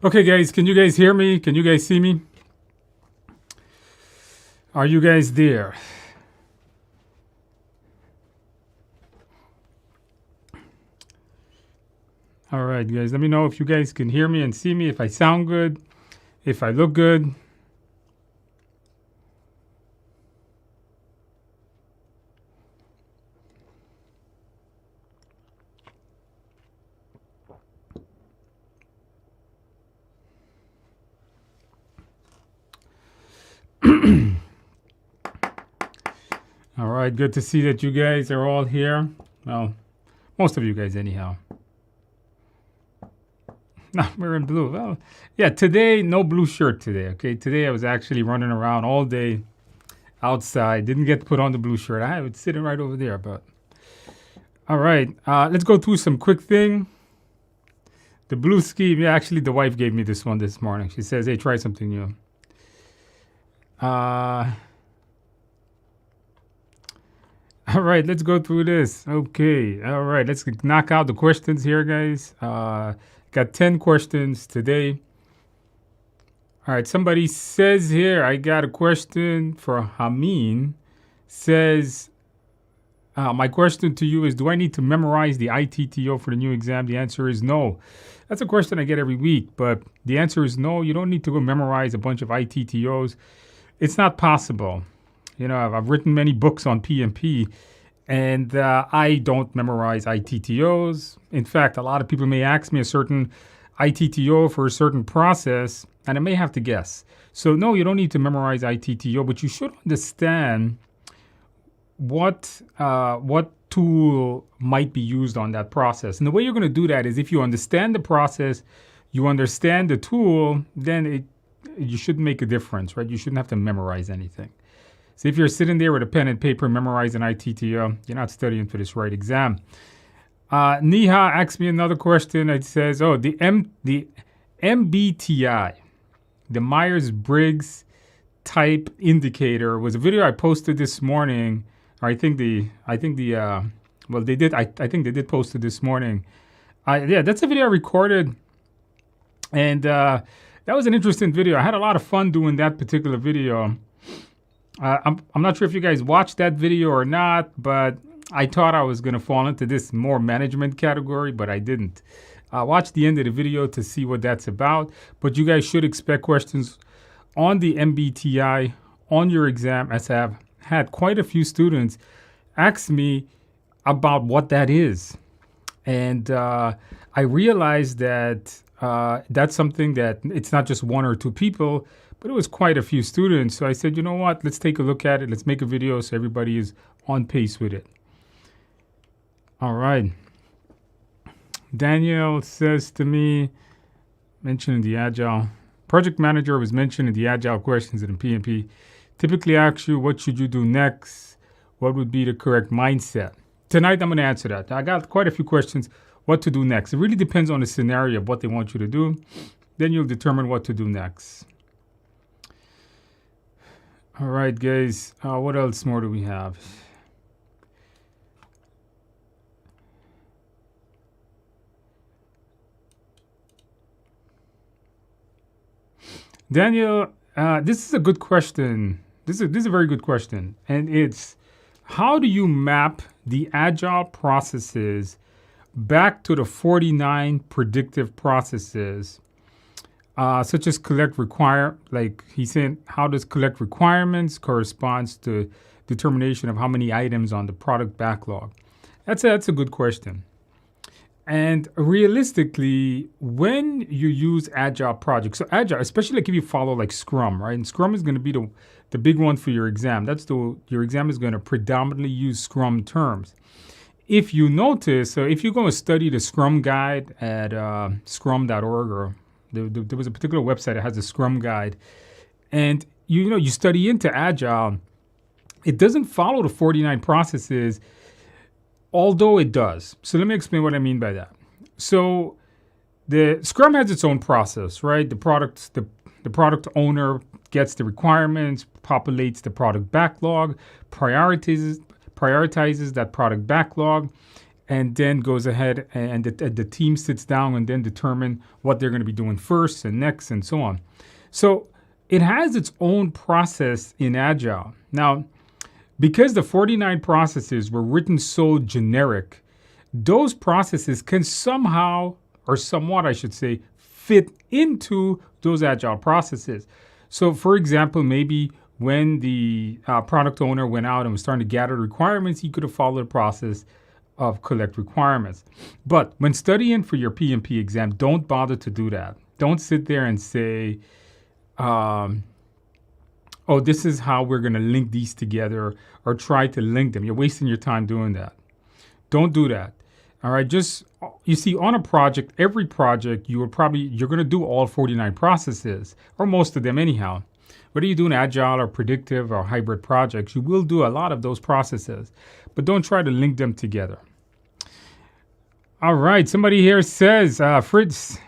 Okay, guys, can you guys hear me? Can you guys see me? Are you guys there? All right, guys, let me know if you guys can hear me and see me, if I sound good, if I look good. All right, good to see that you guys are all here. Well, most of you guys, anyhow. No, we're in blue. Well, yeah, today, no blue shirt today, okay? Today I was actually running around all day outside. Didn't get to put on the blue shirt. I have it sitting right over there, but. All right, let's go through some quick thing. The blue scheme, yeah, actually the wife gave me this one this morning. She says, hey, try something new. All right, let's go through this. Okay, all right, let's knock out the questions here, guys. Got 10 questions today. All right, somebody says here, I got a question for Hameen. Says, my question to you is, do I need to memorize the ITTO for the new exam? The answer is no. That's a question I get every week, but the answer is no. You don't need to go memorize a bunch of ITTOs. It's not possible. You know, I've written many books on PMP, and I don't memorize ITTOs. In fact, a lot of people may ask me a certain ITTO for a certain process, and I may have to guess. So no, you don't need to memorize ITTO, but you should understand what tool might be used on that process. And the way you're going to do that is if you understand the process, you understand the tool, then you shouldn't make a difference, right? You shouldn't have to memorize anything. So if you're sitting there with a pen and paper memorizing ITTO, you're not studying for this right exam. Neha asked me another question. It says, oh, the MBTI, the Myers-Briggs type indicator, was a video I posted this morning. I think they did post it this morning. Yeah, that's a video I recorded, and that was an interesting video. I had a lot of fun doing that particular video. I'm not sure if you guys watched that video or not, but I thought I was going to fall into this more management category, but I didn't. Watch the end of the video to see what that's about. But you guys should expect questions on the MBTI on your exam, as I've had quite a few students ask me about what that is. And I realized that that's something that it's not just one or two people, but it was quite a few students. So I said, you know what, let's take a look at it. Let's make a video so everybody is on pace with it. All right. Daniel says to me, mentioning the Agile, project manager was mentioned in the Agile questions in the PMP. Typically asks you, what should you do next? What would be the correct mindset? Tonight, I'm going to answer that. I got quite a few questions, what to do next. It really depends on the scenario of what they want you to do. Then you'll determine what to do next. All right, guys. What else more do we have? Daniel, this is a good question. This is a very good question. And it's, how do you map the Agile processes back to the 49 predictive processes, such as like he's saying, how does collect requirements corresponds to determination of how many items on the product backlog? That's a good question. And realistically, when you use Agile projects, so Agile, especially like if you follow like Scrum, right? And Scrum is going to be the big one for your exam. Your exam is going to predominantly use Scrum terms. If you notice, so if you go and study the Scrum guide at scrum.org, or there was a particular website that has a Scrum guide, and you study into Agile, it doesn't follow the 49 processes, although it does. So let me explain what I mean by that. So the Scrum has its own process, right? The product owner gets the requirements, populates the product backlog, prioritizes that product backlog, and then goes ahead and the team sits down and then determine what they're going to be doing first and next and so on. So it has its own process in Agile. Now, because the 49 processes were written so generic, those processes can somehow, or somewhat I should say, fit into those Agile processes. So for example, maybe when the product owner went out and was starting to gather requirements, he could have followed the process of collect requirements. But when studying for your PMP exam, don't bother to do that. Don't sit there and say, oh, this is how we're going to link these together, or try to link them. You're wasting your time doing that. Don't do that. All right. Just, you see, on a project, every project, you're going to do all 49 processes, or most of them anyhow. Whether you're doing agile or predictive or hybrid projects, you will do a lot of those processes, but don't try to link them together. All right. Somebody here says, Fritz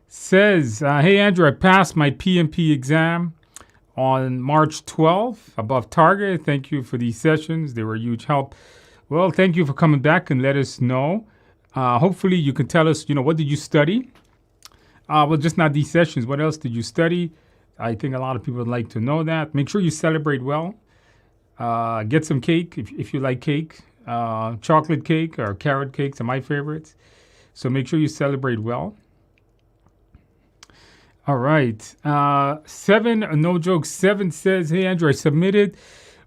says, hey, Andrew, I passed my PMP exam on March 12th, above target. Thank you for these sessions. They were a huge help. Well, thank you for coming back and let us know. Hopefully you can tell us, what did you study? Well, just not these sessions. What else did you study? I think a lot of people would like to know that. Make sure you celebrate well. Get some cake if you like cake. Chocolate cake or carrot cakes are my favorites. So make sure you celebrate well. All right. 7, no joke, 7 says, hey, Andrew, I submitted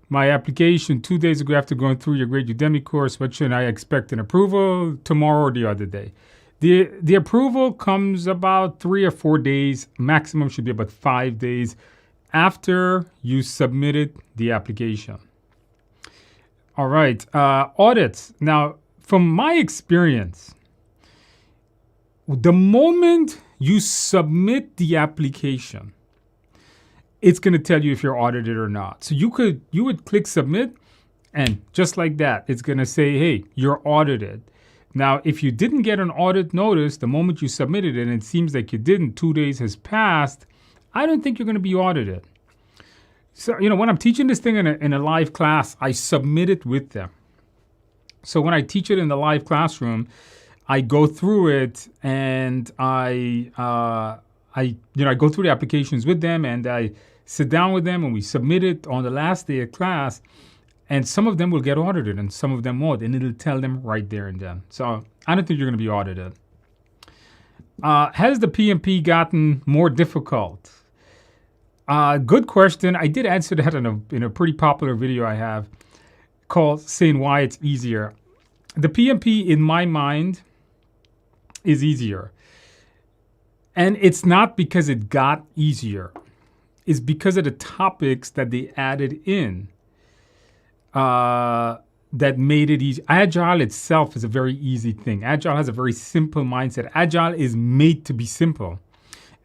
my application 2 days ago after going through your great Udemy course. What should I expect an approval tomorrow or the other day? The approval comes about 3 or 4 days. Maximum should be about 5 days after you submitted the application. All right. Audits. Now, from my experience, the moment you submit the application, it's going to tell you if you're audited or not. So you would click submit, and just like that, it's going to say, hey, you're audited. Now, if you didn't get an audit notice the moment you submitted it, and it seems like you didn't, 2 days has passed, I don't think you're going to be audited. So, when I'm teaching this thing in a live class, I submit it with them. So when I teach it in the live classroom, I go through it and I go through the applications with them, and I sit down with them and we submit it on the last day of class. And some of them will get audited and some of them won't, and it'll tell them right there and then. So I don't think you're going to be audited. Has the PMP gotten more difficult? Good question. I did answer that in a pretty popular video I have called saying why it's easier. The PMP, in my mind, is easier. And it's not because it got easier. It's because of the topics that they added in that made it easy. Agile itself is a very easy thing. Agile has a very simple mindset. Agile is made to be simple.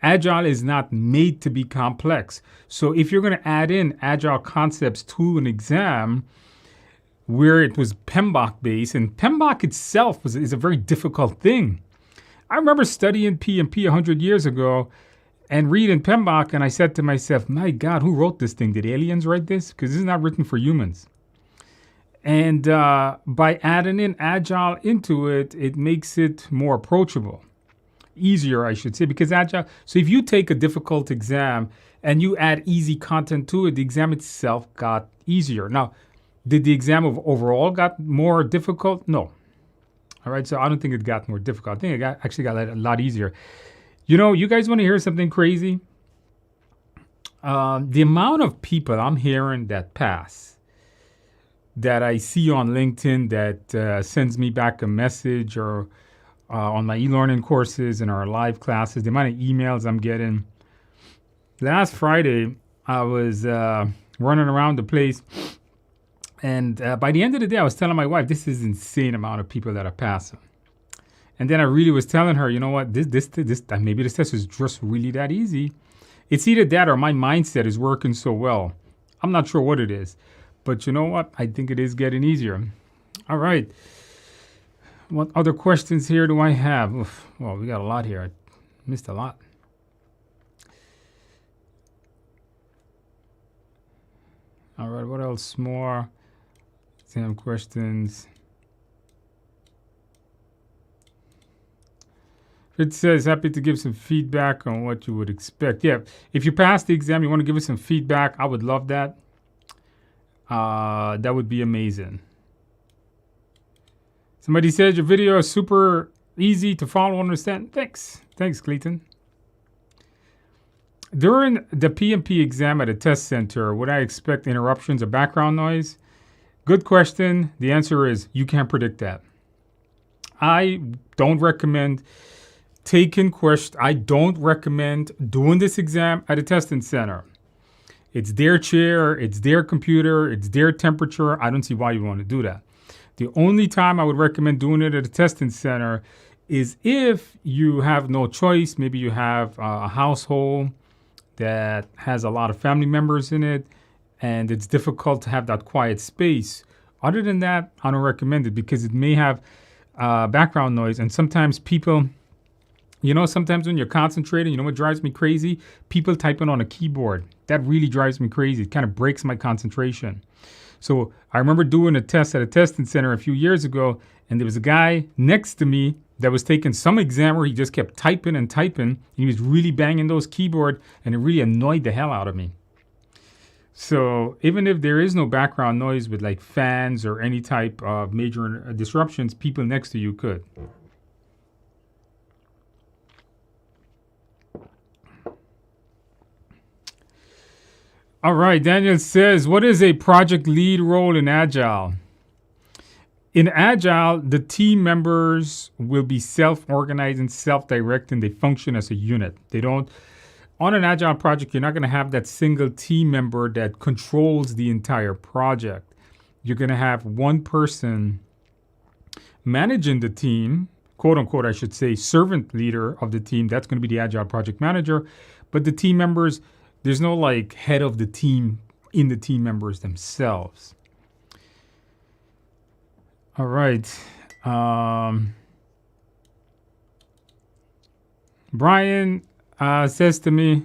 Agile is not made to be complex. So if you're going to add in Agile concepts to an exam where it was PMBOK based, and PMBOK itself is a very difficult thing. I remember studying PMP 100 years ago and reading PMBOK, and I said to myself, my God, who wrote this thing? Did aliens write this? Because this is not written for humans. And by adding in Agile into it, it makes it more approachable. Easier, I should say, because Agile. So if you take a difficult exam and you add easy content to it, the exam itself got easier. Now, did the exam overall got more difficult? No. All right, so I don't think it got more difficult. I think it actually got a lot easier. You guys want to hear something crazy? The amount of people I'm hearing that pass, that I see on LinkedIn that sends me back a message, or on my e-learning courses and our live classes, the amount of emails I'm getting. Last Friday, I was running around the place, and by the end of the day, I was telling my wife, this is insane amount of people that are passing. And then I really was telling her, you know what, this maybe this test is just really that easy. It's either that or my mindset is working so well. I'm not sure what it is. But you know what? I think it is getting easier. All right. What other questions here do I have? Oof, well, we got a lot here. I missed a lot. All right. What else more? Exam questions. It says, happy to give some feedback on what you would expect. Yeah, if you pass the exam, you want to give us some feedback, I would love that. That would be amazing. Somebody said your video is super easy to follow and understand. Thanks. Thanks, Clayton. During the PMP exam at a test center, would I expect interruptions or background noise? Good question. The answer is you can't predict that. I don't recommend I don't recommend doing this exam at a testing center. It's their chair, it's their computer, it's their temperature. I don't see why you want to do that. The only time I would recommend doing it at a testing center is if you have no choice. Maybe you have a household that has a lot of family members in it and it's difficult to have that quiet space. Other than that, I don't recommend it because it may have background noise. And sometimes people, sometimes when you're concentrating, what drives me crazy? People typing on a keyboard. That really drives me crazy. It kind of breaks my concentration. So I remember doing a test at a testing center a few years ago, and there was a guy next to me that was taking some exam where he just kept typing and typing. And he was really banging those keyboard, and it really annoyed the hell out of me. So even if there is no background noise with like fans or any type of major disruptions, people next to you could. All right, Daniel says, what is a project lead role in Agile? In Agile, the team members will be self-organizing, self-directing. They function as a unit. On an Agile project, you're not going to have that single team member that controls the entire project. You're going to have one person managing the team, quote unquote, I should say, servant leader of the team. That's going to be the Agile project manager. But the team members, there's no like head of the team in the team members themselves. All right. Brian says to me,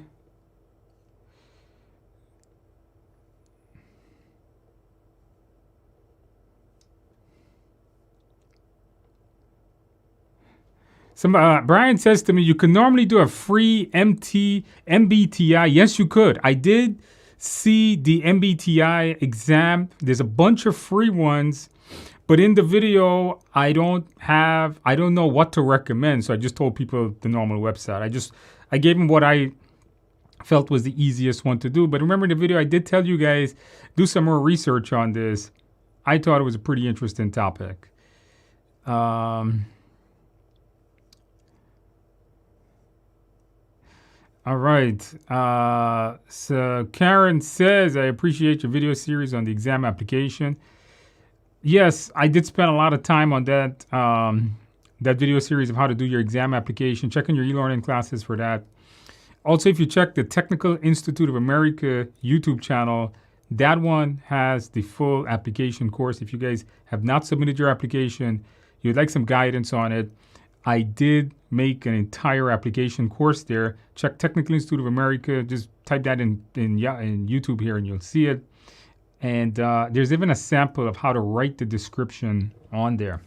Brian says to me, you can normally do a free MBTI. Yes, you could. I did see the MBTI exam. There's a bunch of free ones, but in the video, I don't know what to recommend. So I just told people the normal website. I gave them what I felt was the easiest one to do. But remember in the video, I did tell you guys, do some more research on this. I thought it was a pretty interesting topic. All right. So Karen says, I appreciate your video series on the exam application. Yes, I did spend a lot of time on that video series of how to do your exam application. Check in your e-learning classes for that. Also, if you check the Technical Institute of America YouTube channel, that one has the full application course. If you guys have not submitted your application, you'd like some guidance on it, I did make an entire application course there. Check Technical Institute of America. Just type that in YouTube here and you'll see it. And there's even a sample of how to write the description on there.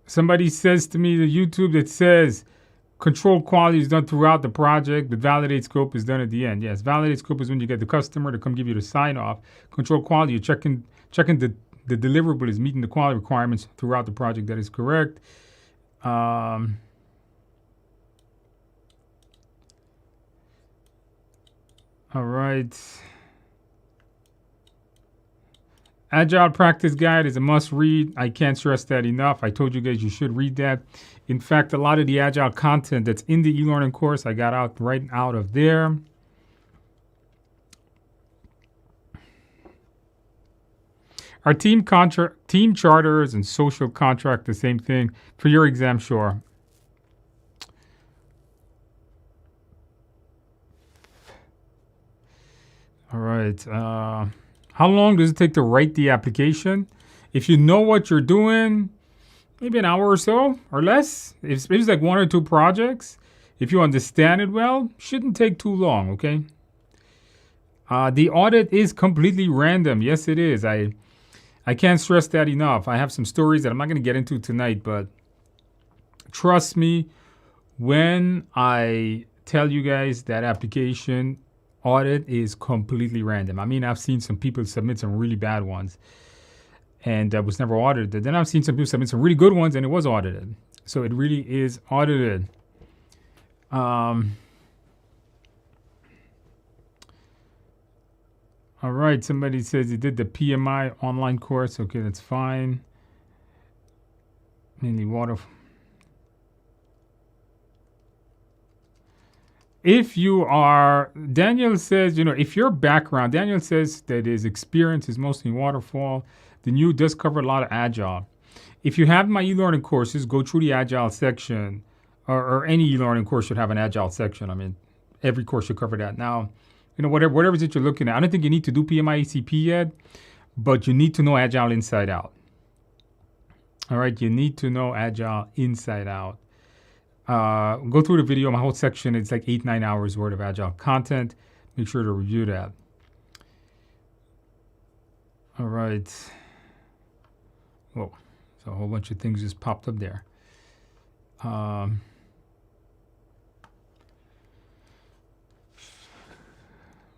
Somebody says to me, the YouTube that says, control quality is done throughout the project, but validate scope is done at the end. Yes, validate scope is when you get the customer to come give you the sign off. Control quality, you're checking the deliverable is meeting the quality requirements throughout the project. That is correct. All right. Agile Practice Guide is a must read. I can't stress that enough. I told you guys you should read that. In fact, a lot of the Agile content that's in the e-learning course, I got right out of there. Are team charters and social contract the same thing? For your exam, sure. All right. How long does it take to write the application? If you know what you're doing, maybe an hour or so or less. If it's like 1 or 2 projects, if you understand it well, shouldn't take too long, okay? The audit is completely random. Yes, it is. I can't stress that enough. I have some stories that I'm not going to get into tonight, but trust me when I tell you guys that application audit is completely random. I mean, I've seen some people submit some really bad ones and that was never audited. Then I've seen some people submit some really good ones and it was audited. So it really is audited. All right, somebody says he did the PMI online course. Okay, that's fine. Mainly water. If you are, Daniel says, if your background, Daniel says that his experience is mostly waterfall, then you does cover a lot of Agile. If you have my e-learning courses, go through the Agile section, or any e-learning course should have an Agile section. I mean, every course should cover that. Now, whatever that you're looking at, I don't think you need to do PMI ACP yet, but you need to know Agile inside out. All right, you need to know Agile inside out. Go through the video. My whole section, it's like 8-9 hours worth of Agile content. Make sure to review that. All right. Whoa, so a whole bunch of things just popped up there.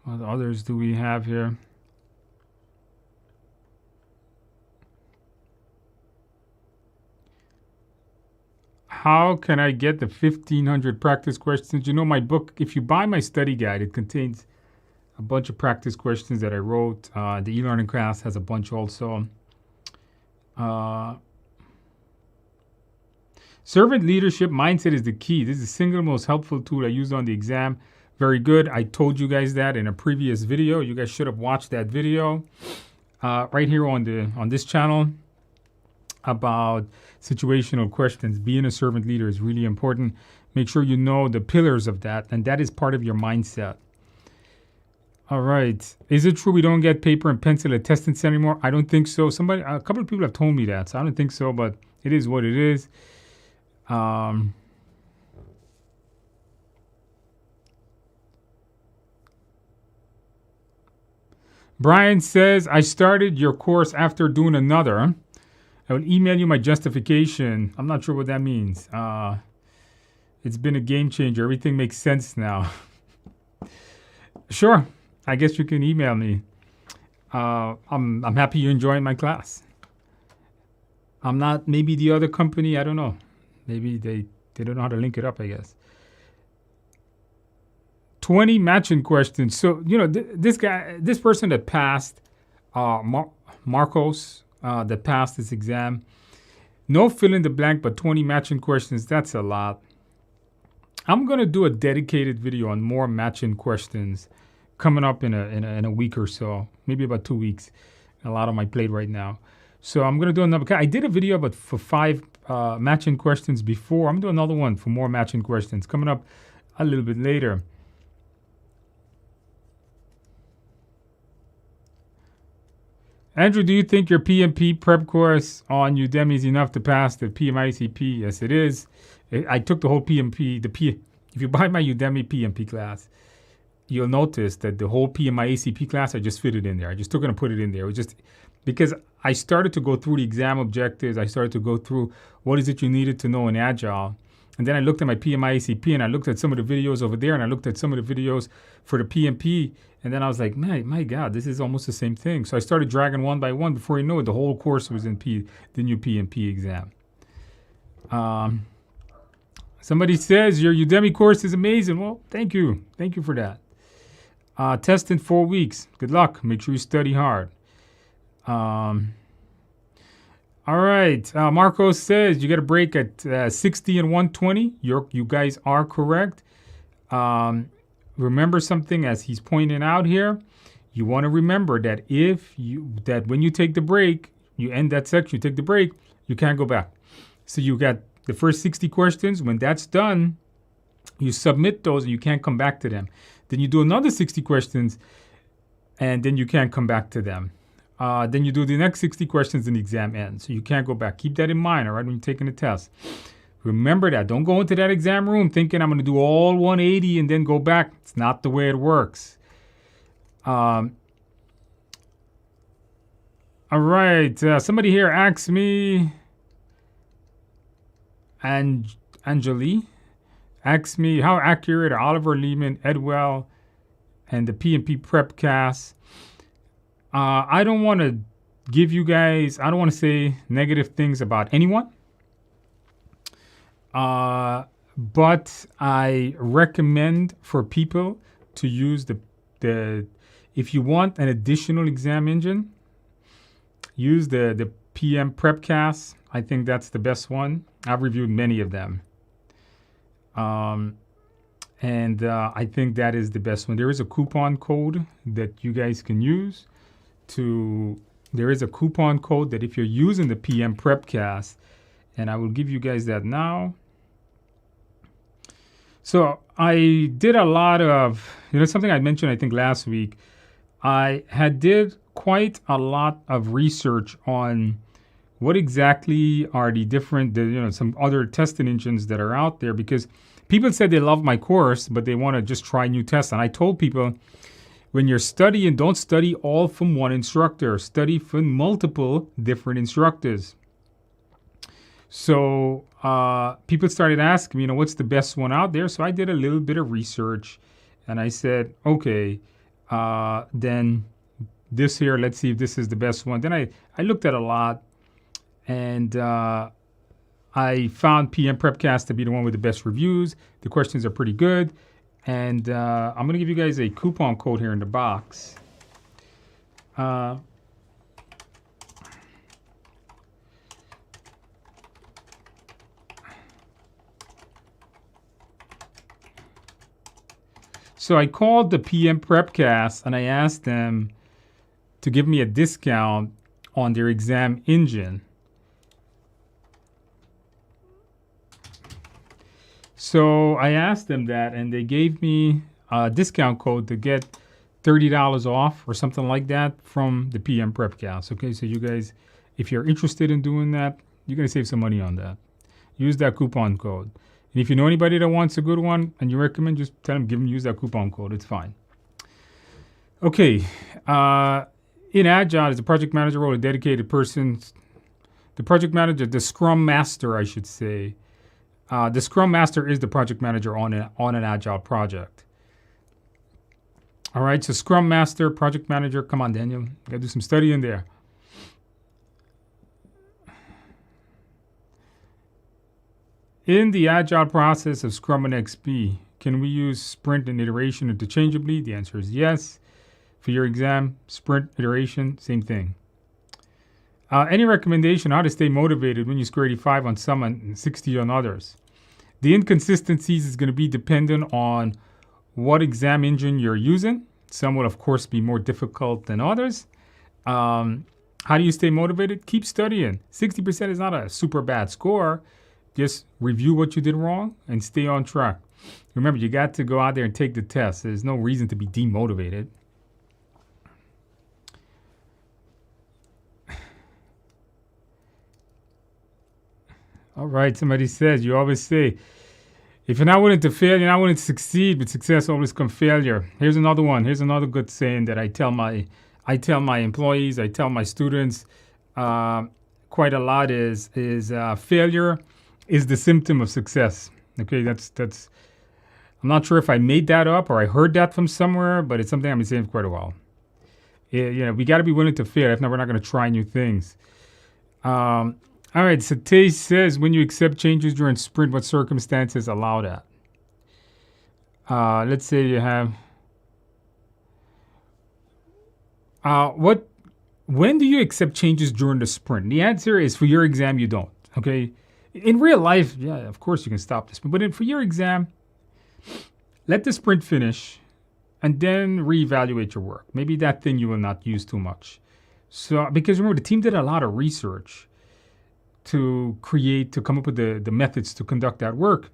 What others do we have here? How can I get the 1,500 practice questions? My book, if you buy my study guide, it contains a bunch of practice questions that I wrote. The e-learning class has a bunch also. Servant leadership mindset is the key. This is the single most helpful tool I used on the exam. Very good. I told you guys that in a previous video. You guys should have watched that video right here on this channel about situational questions. Being a servant leader is really important. Make sure you know the pillars of that, and that is part of your mindset. All right. Is it true we don't get paper and pencil at testings anymore? I don't think so. A couple of people have told me that, so I don't think so, but it is what it is. Brian says, I started your course after doing another. I will email you my justification. I'm not sure what that means. It's been a game changer. Everything makes sense now. Sure. I guess you can email me. I'm happy you're enjoying my class. I'm not, maybe the other company, I don't know. Maybe they don't know how to link it up, I guess. 20 matching questions. So, this person that passed, Marcos, that passed this exam, no fill in the blank, but 20 matching questions. That's a lot. I'm going to do a dedicated video on more matching questions coming up in a week or so, maybe about 2 weeks. A lot on my plate right now. So I'm going to do another. I did a video about for 5 matching questions before. I'm doing another one for more matching questions coming up a little bit later. Andrew, do you think your PMP prep course on Udemy is enough to pass the PMICP? Yes, it is. I took the whole PMP. If you buy my Udemy PMP class, you'll notice that the whole PMICP class, I just fit it in there. I just took it and put it in there. It was just because I started to go through the exam objectives. I started to go through what is it you needed to know in Agile. And then I looked at my PMICP and I looked at some of the videos over there and I looked at some of the videos for the PMP. And then I was like, my God, this is almost the same thing. So I started dragging one by one. Before you know it, the whole course was in the new PMP exam. Somebody says your Udemy course is amazing. Well, thank you. Thank you for that. Test in 4 weeks. Good luck. Make sure you study hard. All right. Marcos says you get a break at 60 and 120. You guys are correct. Remember something, as he's pointing out here. You want to remember that when you take the break, you end that section, you take the break, you can't go back. So you got the first 60 questions. When that's done, you submit those and you can't come back to them. Then you do another 60 questions and then you can't come back to them. Then you do the next 60 questions and the exam ends. So you can't go back. Keep that in mind, all right, when you're taking the test. Remember that. Don't go into that exam room thinking I'm going to do all 180 and then go back. It's not the way it works. All All right. Somebody here asked me, and Angeli asked me, how accurate are Oliver Lehman, Edwell, and the PMP prep cast? I don't want to give you guys, I don't want to say negative things about anyone. But I recommend for people to use the if you want an additional exam engine, use the PM Prepcast. I think that's the best one. I've reviewed many of them. And I think that is the best one. There is a coupon code that you guys can use there is a coupon code that if you're using the PM Prepcast, and I will give you guys that now. So I did a lot of, something I mentioned, I think last week, I did quite a lot of research on what exactly are the different, some other testing engines that are out there, because people said they love my course, but they want to just try new tests. And I told people, when you're studying, don't study all from one instructor. Study from multiple different instructors. So people started asking me, what's the best one out there? So I did a little bit of research, and I said, okay, then this here, let's see if this is the best one. Then I looked at a lot, and I found PM Prepcast to be the one with the best reviews. The questions are pretty good. And I'm going to give you guys a coupon code here in the box. So I called the PM Prepcast and I asked them to give me a discount on their exam engine. So I asked them that, and they gave me a discount code to get $30 off or something like that from the PM Prepcast. Okay, so you guys, if you're interested in doing that, you're going to save some money on that. Use that coupon code. And if you know anybody that wants a good one and you recommend, just tell them, use that coupon code. It's fine. Okay, in Agile, as a project manager role, a dedicated person, the project manager, the Scrum Master, I should say. The Scrum Master is the project manager on an Agile project. All right, so Scrum Master, project manager. Come on, Daniel. You got to do some studying there. In the Agile process of Scrum and XP, can we use sprint and iteration interchangeably? The answer is yes. For your exam, sprint, iteration, same thing. Any recommendation how to stay motivated when you score 85 on some and 60 on others? The inconsistencies is going to be dependent on what exam engine you're using. Some will, of course, be more difficult than others. How do you stay motivated? Keep studying. 60% is not a super bad score. Just review what you did wrong and stay on track. Remember, you got to go out there and take the test. There's no reason to be demotivated. All right, somebody says, you always say, if you're not willing to fail, you're not willing to succeed, but success always comes failure. Here's another one. Here's another good saying that I tell my employees, I tell my students quite a lot is failure is the symptom of success. Okay, that's. I'm not sure if I made that up or I heard that from somewhere, but it's something I've been saying for quite a while. We got to be willing to fail. If not, we're not going to try new things. All right, so Tay says, when you accept changes during sprint, what circumstances allow that? Let's say you have... when do you accept changes during the sprint? The answer is for your exam, you don't, okay? In real life, yeah, of course you can stop this. But for your exam, let the sprint finish and then reevaluate your work. Maybe that thing you will not use too much. So, because remember, the team did a lot of research to come up with the methods to conduct that work.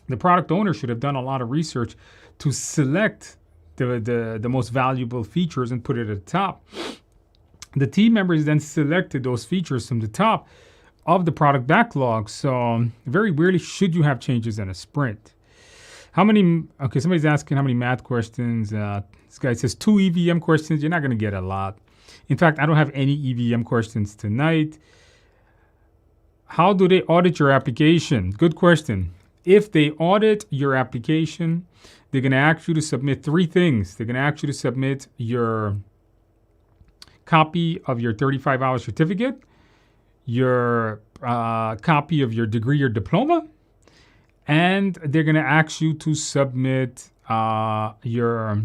The product owner should have done a lot of research to select the most valuable features and put it at the top. The team members then selected those features from the top of the product backlog. So very rarely should you have changes in a sprint. Somebody's asking how many math questions. This guy says 2 EVM questions. You're not going to get a lot. In fact, I don't have any EVM questions tonight. How do they audit your application? Good question. If they audit your application, they're going to ask you to submit three things. They're going to ask you to submit your copy of your 35-hour certificate, your copy of your degree or diploma, and they're going to ask you to submit your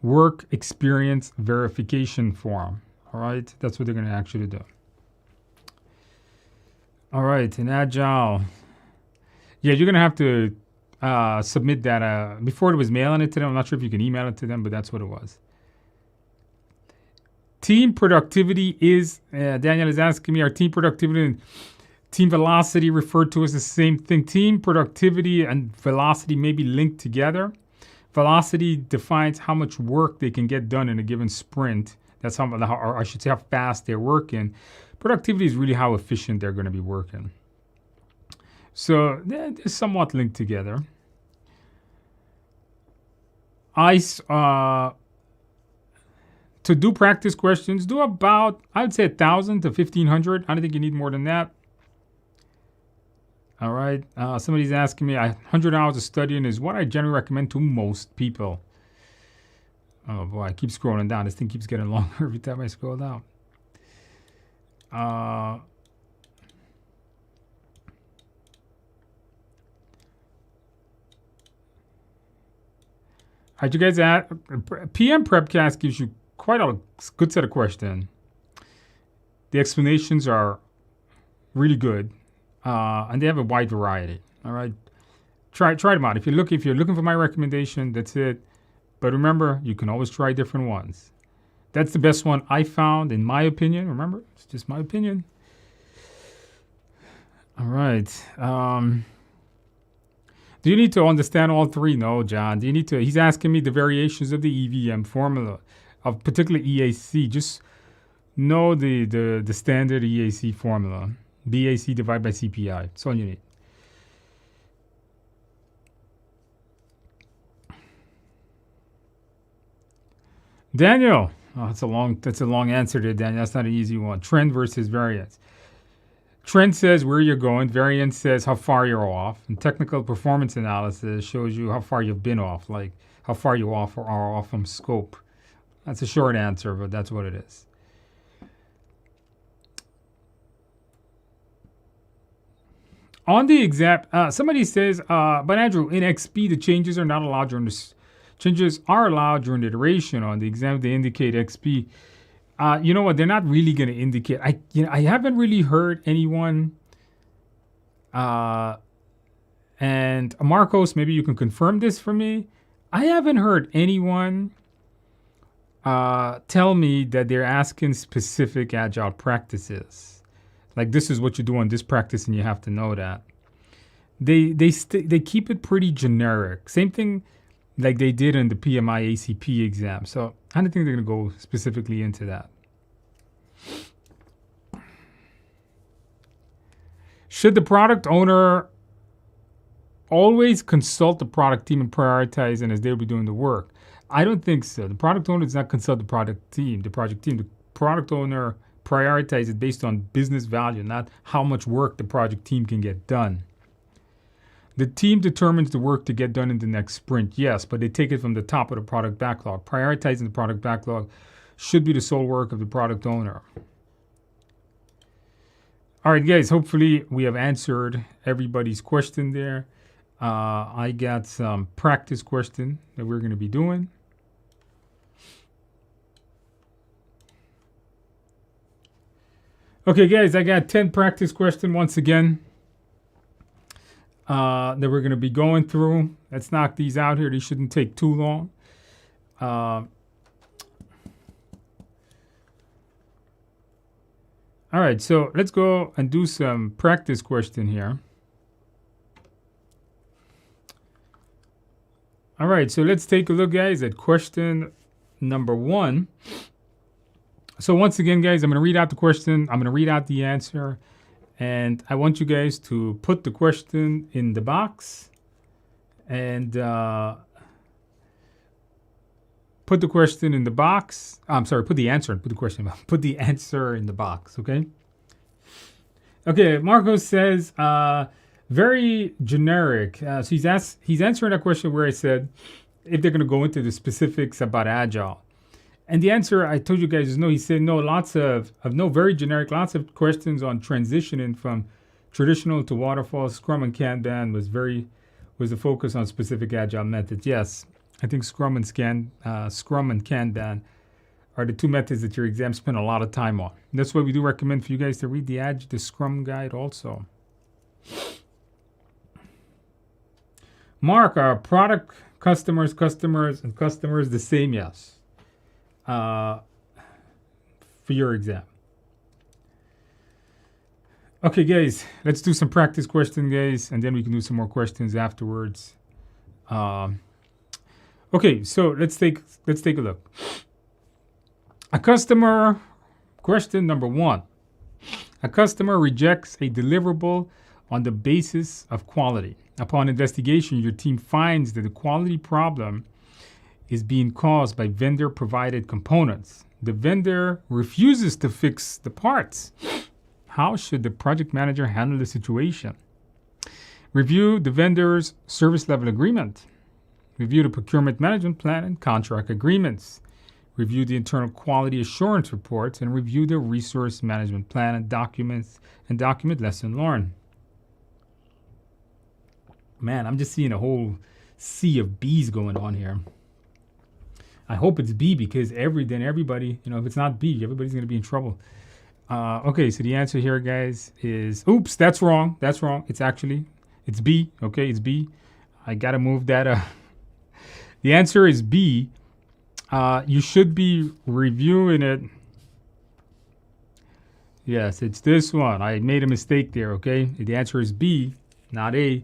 work experience verification form. All right, that's what they're going to ask you to do. All right, in Agile, yeah, you're going to have to submit that. Before it was mailing it to them. I'm not sure if you can email it to them, but that's what it was. Team productivity is, Daniel is asking me, are team productivity and team velocity referred to as the same thing? Team productivity and velocity may be linked together. Velocity defines how much work they can get done in a given sprint. That's how, or I should say, how fast they're working. Productivity is really how efficient they're going to be working. So they're somewhat linked together. To do practice questions, do about, I would say 1,000 to 1,500. I don't think you need more than that. All right. Somebody's asking me, 100 hours of studying is what I generally recommend to most people. Oh boy, I keep scrolling down. This thing keeps getting longer every time I scroll down. All right, you guys, PM Prepcast gives you quite a good set of questions. The explanations are really good, and they have a wide variety. All right, try them out. If you're looking for my recommendation, that's it. But remember, you can always try different ones. That's the best one I found, in my opinion. Remember, it's just my opinion. All right. Do you need to understand all three? No, John. Do you need to? He's asking me the variations of the EVM formula, of particularly EAC. Just know the standard EAC formula. BAC divided by CPI. That's all you need. Daniel. Oh, that's a long answer there, Daniel. That's not an easy one. Trend versus variance. Trend says where you're going. Variance says how far you're off. And technical performance analysis shows you how far you've been off, like how far you are off from scope. That's a short answer, but that's what it is. On the exam, somebody says, but Andrew, in XP, the changes are not allowed during the changes are allowed during the iteration. On the exam, they indicate XP. You know what? They're not really going to indicate. I haven't really heard anyone. And Marcos, maybe you can confirm this for me. I haven't heard anyone tell me that they're asking specific Agile practices. Like this is what you do on this practice, and you have to know that. They keep it pretty generic. Same thing like they did in the PMI ACP exam. So I don't think they're going to go specifically into that. Should the product owner always consult the product team and prioritize and as they'll be doing the work? I don't think so. The product owner does not consult the product team, the project team. The product owner prioritizes based on business value, not how much work the project team can get done. The team determines the work to get done in the next sprint, yes, but they take it from the top of the product backlog. Prioritizing the product backlog should be the sole work of the product owner. All right, guys, hopefully we have answered everybody's question there. I got some practice question that we're going to be doing. Okay, guys, I got 10 practice questions once again. That we're going to be going through. Let's knock these out here. These shouldn't take too long. All right, so let's go and do some practice question here. All right, so let's take a look, guys, at question number 1. So once again, guys, I'm going to read out the question. I'm going to read out the answer. And I want you guys to put the question in the box and put the question in the box. I'm sorry, put the answer put the answer in the box, okay? Okay, Marco says, very generic. So he's answering that question where I said if they're going to go into the specifics about Agile. And the answer I told you guys is no. He said no, very generic, lots of questions on transitioning from traditional to waterfall. Scrum and Kanban was the focus on specific Agile methods. Yes, I think Scrum and Kanban are the two methods that your exam spent a lot of time on. And that's why we do recommend for you guys to read the Scrum guide also. Mark, are product customers the same? Yes. For your exam. Okay, guys, let's do some practice questions, guys, and then we can do some more questions afterwards. Okay, so let's take a look. A customer, question number 1. A customer rejects a deliverable on the basis of quality. Upon investigation, your team finds that the quality problem is being caused by vendor-provided components. The vendor refuses to fix the parts. How should the project manager handle the situation? Review the vendor's service level agreement. Review the procurement management plan and contract agreements. Review the internal quality assurance reports and review the resource management plan and document lesson learned. Man, I'm just seeing a whole sea of B's going on here. I hope it's B because everybody, if it's not B, everybody's going to be in trouble. Okay, so the answer here, guys, is, oops, that's wrong. It's B. Okay, it's B. I got to move that. The answer is B. You should be reviewing it. Yes, it's this one. I made a mistake there, okay? The answer is B, not A.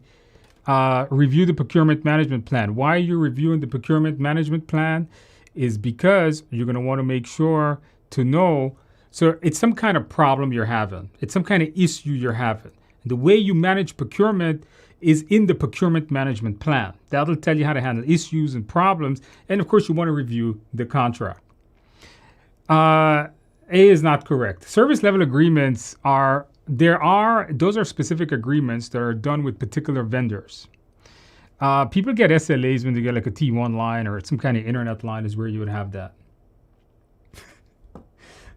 Review the procurement management plan. Why are you reviewing the procurement management plan? Is because you're going to want to make sure to know. So it's some kind of problem you're having. It's some kind of issue you're having. The way you manage procurement is in the procurement management plan. That'll tell you how to handle issues and problems. And of course, you want to review the contract. A is not correct. Service level agreements those are specific agreements that are done with particular vendors. People get SLAs when they get like a T1 line or some kind of internet line is where you would have that.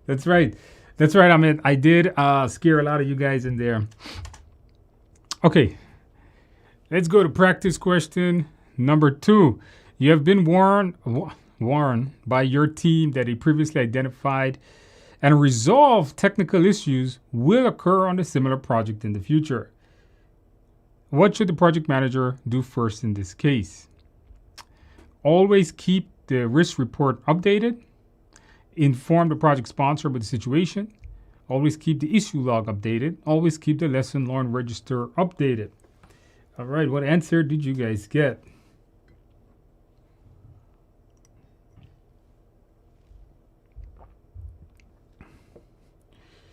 That's right. I mean, I did scare a lot of you guys in there. Okay, let's go to practice question number 2. You have been warned by your team that a previously identified and resolved technical issues will occur on a similar project in the future. What should the project manager do first in this case? Always keep the risk report updated. Inform the project sponsor about the situation. Always keep the issue log updated. Always keep the lesson learned register updated. All right, what answer did you guys get?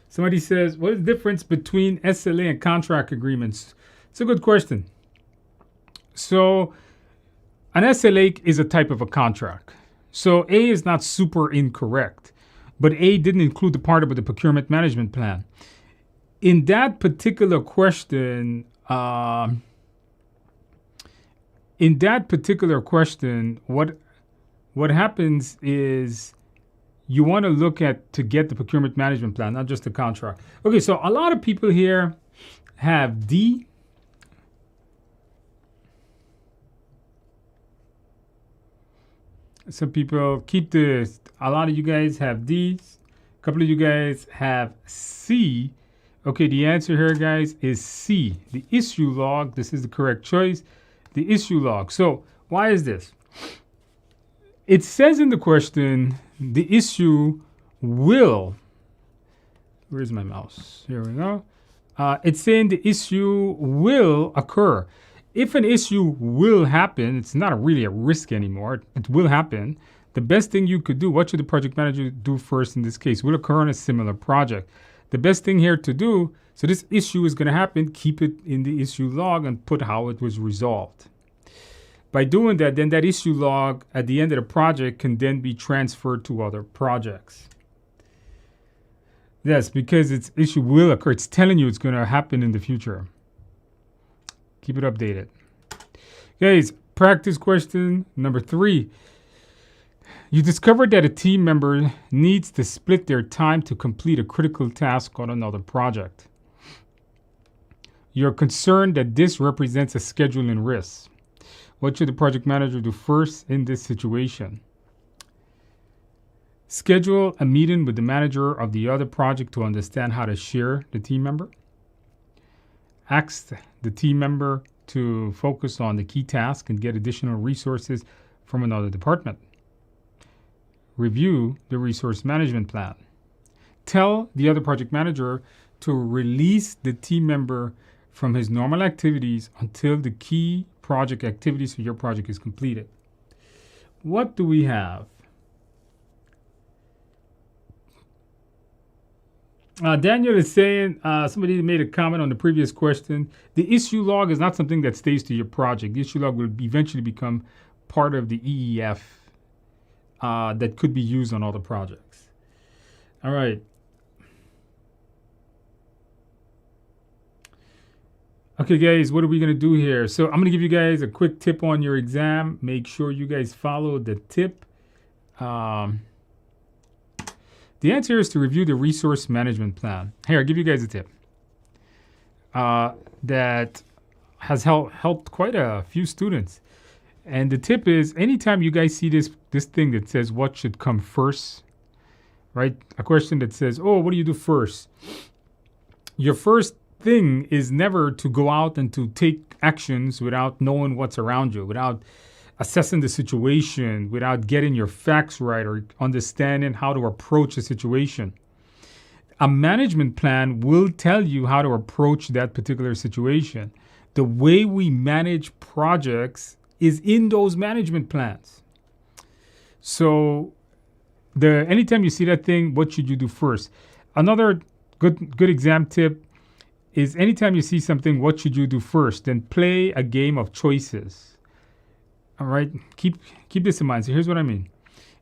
Somebody says, what is the difference between SLA and contract agreements? It's a good question. So an SLA is a type of a contract. So A is not super incorrect, but A didn't include the part about the procurement management plan. In that particular question, what happens is you want to look to get the procurement management plan, not just the contract. Okay, so a lot of people here have D. Some people a lot of you guys have D's. A couple of you guys have C. Okay, the answer here, guys, is C. The issue log, this is the correct choice. The issue log. So why is this? It says in the question, the issue will, where's my mouse? Here we go. It's saying the issue will occur. If an issue will happen, it's not really a risk anymore. It will happen. The best thing you could do, what should the project manager do first in this case? Will occur on a similar project. The best thing here to do, so this issue is going to happen, keep it in the issue log and put how it was resolved. By doing that, then that issue log at the end of the project can then be transferred to other projects. Yes, because its issue will occur. It's telling you it's going to happen in the future. Keep it updated. Guys, practice question number 3. You discovered that a team member needs to split their time to complete a critical task on another project. You're concerned that this represents a scheduling risk. What should the project manager do first in this situation? Schedule a meeting with the manager of the other project to understand how to share the team member. Ask the team member to focus on the key task and get additional resources from another department. Review the resource management plan. Tell the other project manager to release the team member from his normal activities until the key project activities for your project is completed. What do we have? Daniel is saying, somebody made a comment on the previous question. The issue log is not something that stays to your project. The issue log will eventually become part of the EEF that could be used on all the projects. All right. Okay, guys, what are we going to do here? So I'm going to give you guys a quick tip on your exam. Make sure you guys follow the tip. The answer is to review the resource management plan. Here, I'll give you guys a tip that has helped quite a few students. And the tip is, anytime you guys see this thing that says what should come first, right? A question that says, oh, what do you do first? Your first thing is never to go out and to take actions without knowing what's around you, without assessing the situation, without getting your facts right or understanding how to approach a situation. A management plan will tell you how to approach that particular situation. The way we manage projects is in those management plans. So anytime you see that thing, what should you do first? Another good exam tip is, anytime you see something, what should you do first? Then play a game of choices. All right, keep this in mind. So here's what I mean.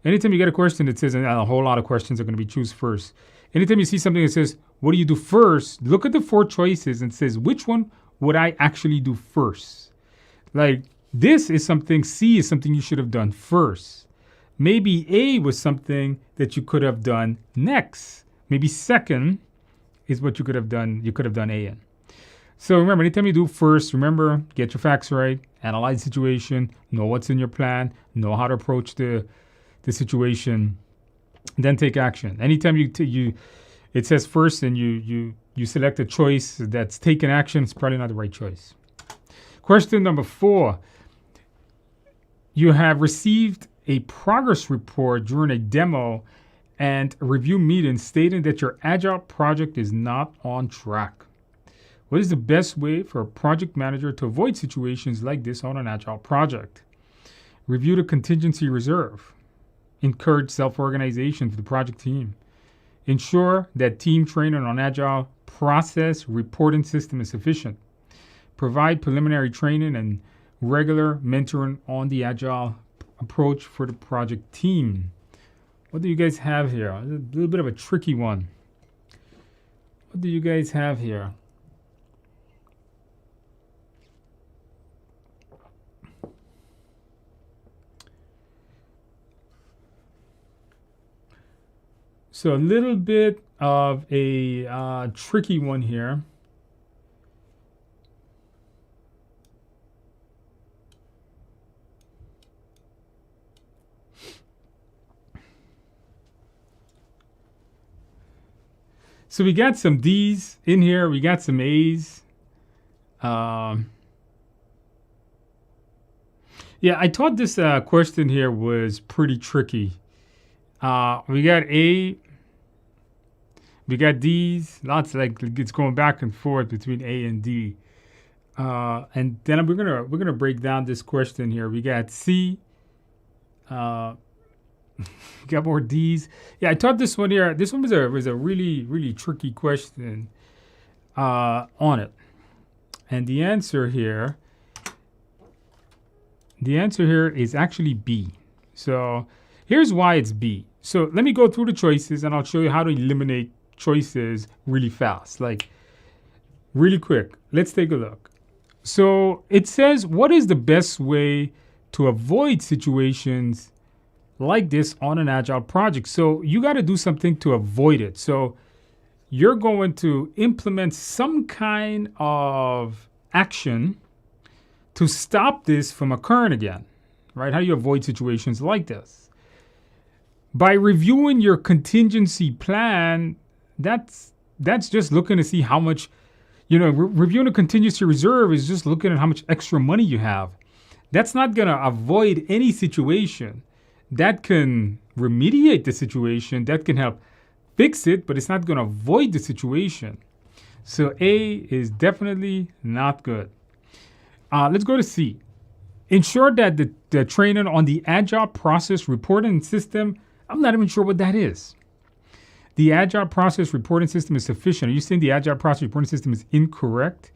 Anytime you get a question that says, and a whole lot of questions are going to be choose first. Anytime you see something that says, what do you do first? Look at the 4 choices and says, which one would I actually do first? Like, this is something, C is something you should have done first. Maybe A was something that you could have done next. Maybe second is what you could have done. You could have done A in. So remember, anytime you do first, remember, get your facts right, analyze the situation, know what's in your plan, know how to approach the situation, then take action. Anytime it says first and you select a choice that's taken action, it's probably not the right choice. Question number 4. You have received a progress report during a demo and a review meeting stating that your Agile project is not on track. What is the best way for a project manager to avoid situations like this on an Agile project? Review the contingency reserve. Encourage self-organization for the project team. Ensure that team training on Agile process reporting system is sufficient. Provide preliminary training and regular mentoring on the Agile approach for the project team. What do you guys have here? A little bit of a tricky one. What do you guys have here? So a little bit of a tricky one here. So we got some D's in here. We got some A's. Yeah, I thought this question here was pretty tricky. We got A. We got D's. Lots, like it's going back and forth between A and D. And then we're gonna break down this question here. We got C. Got more D's. Yeah, I thought this one here. This one was a really tricky question on it. And the answer here. The answer here is actually B. So here's why it's B. So let me go through the choices and I'll show you how to eliminate choices really fast, like really quick. Let's take a look. So it says, what is the best way to avoid situations like this on an Agile project? So you got to do something to avoid it. So you're going to implement some kind of action to stop this from occurring again, right? How do you avoid situations like this? By reviewing your contingency plan, that's just looking to see how much, reviewing a contingency reserve is just looking at how much extra money you have. That's not going to avoid any situation. That can remediate the situation, that can help fix it, but it's not going to avoid the situation. So A is definitely not good. Let's go to C. Ensure that the training on the Agile process reporting system, I'm not even sure what that is. The Agile process reporting system is sufficient. Are you saying the Agile process reporting system is incorrect?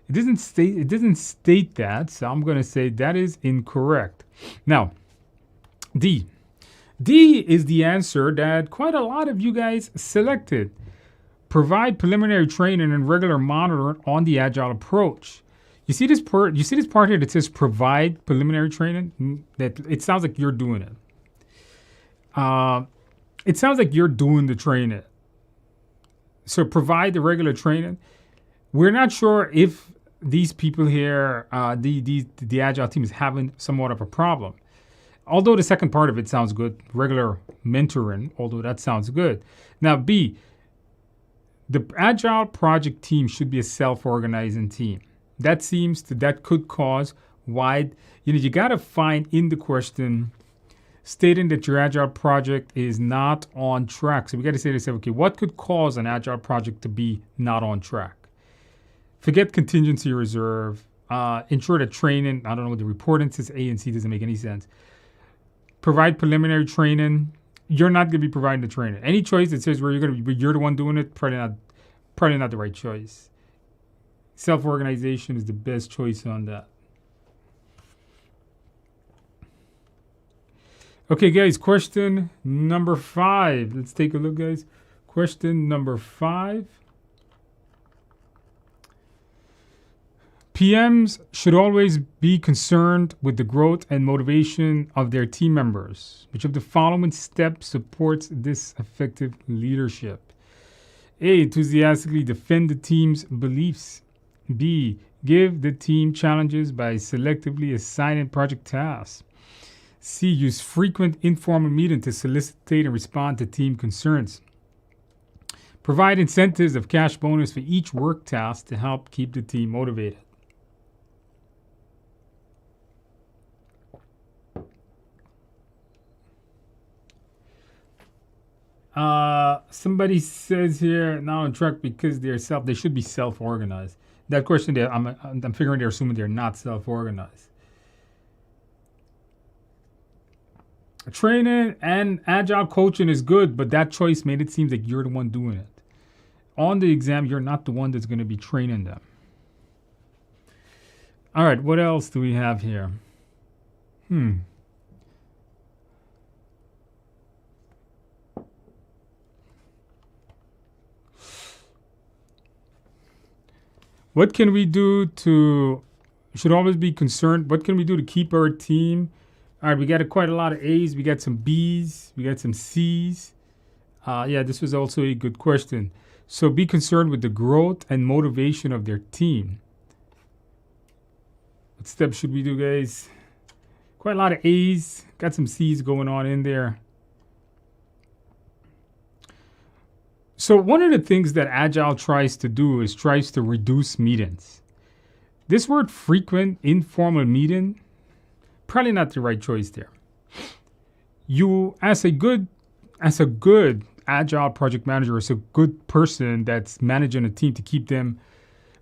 It doesn't state that, so I'm going to say that is incorrect. Now, D. D is the answer that quite a lot of you guys selected. Provide preliminary training and regular monitoring on the Agile approach. You see this part here that says provide preliminary training? That it sounds like you're doing it. It sounds like you're doing the training. So provide the regular training. We're not sure if these people here, the Agile team is having somewhat of a problem. Although the second part of it sounds good, regular mentoring, although that sounds good. Now B, the Agile project team should be a self-organizing team. That could cause wide, you got to find in the question stating that your Agile project is not on track. So we got to say to yourself, okay, what could cause an Agile project to be not on track? Forget contingency reserve. Ensure that training, I don't know what the reporting says, A and C doesn't make any sense. Provide preliminary training. You're not going to be providing the training. Any choice that says where you're the one doing it, probably not the right choice. Self-organization is the best choice on that. Okay, guys, question number 5. Let's take a look, guys. Question number 5. PMs should always be concerned with the growth and motivation of their team members. Which of the following steps supports this effective leadership? A, enthusiastically defend the team's beliefs. B, give the team challenges by selectively assigning project tasks. C, use frequent informal meetings to solicitate and respond to team concerns. Provide incentives of cash bonus for each work task to help keep the team motivated. Somebody says here, not on track because they should be self-organized. That question there, I'm figuring they're assuming they're not self-organized. Training and Agile coaching is good, but that choice made it seem like you're the one doing it. On the exam, you're not the one that's going to be training them. All right, what else do we have here? What can we do should always be concerned, what can we do to keep our team? All right, we got quite a lot of A's, we got some B's, we got some C's. This was also a good question. So be concerned with the growth and motivation of their team. What steps should we do, guys? Quite a lot of A's, got some C's going on in there. So one of the things that Agile tries to do is tries to reduce meetings. This word frequent informal meeting, probably not the right choice there. You, as a good Agile project manager, as a good person that's managing a team to keep them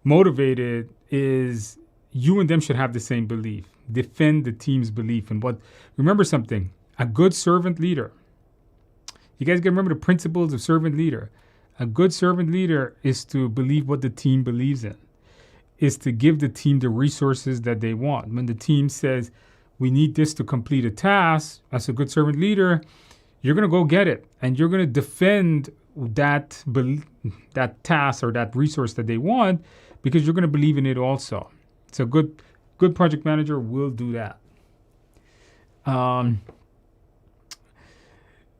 motivated, is you and them should have the same belief. Defend the team's belief. And remember something, a good servant leader. You guys got to remember the principles of servant leader. A good servant leader is to believe what the team believes in, is to give the team the resources that they want. When the team says, we need this to complete a task, as a good servant leader, you're going to go get it. And you're going to defend that task or that resource that they want because you're going to believe in it also. So good project manager will do that.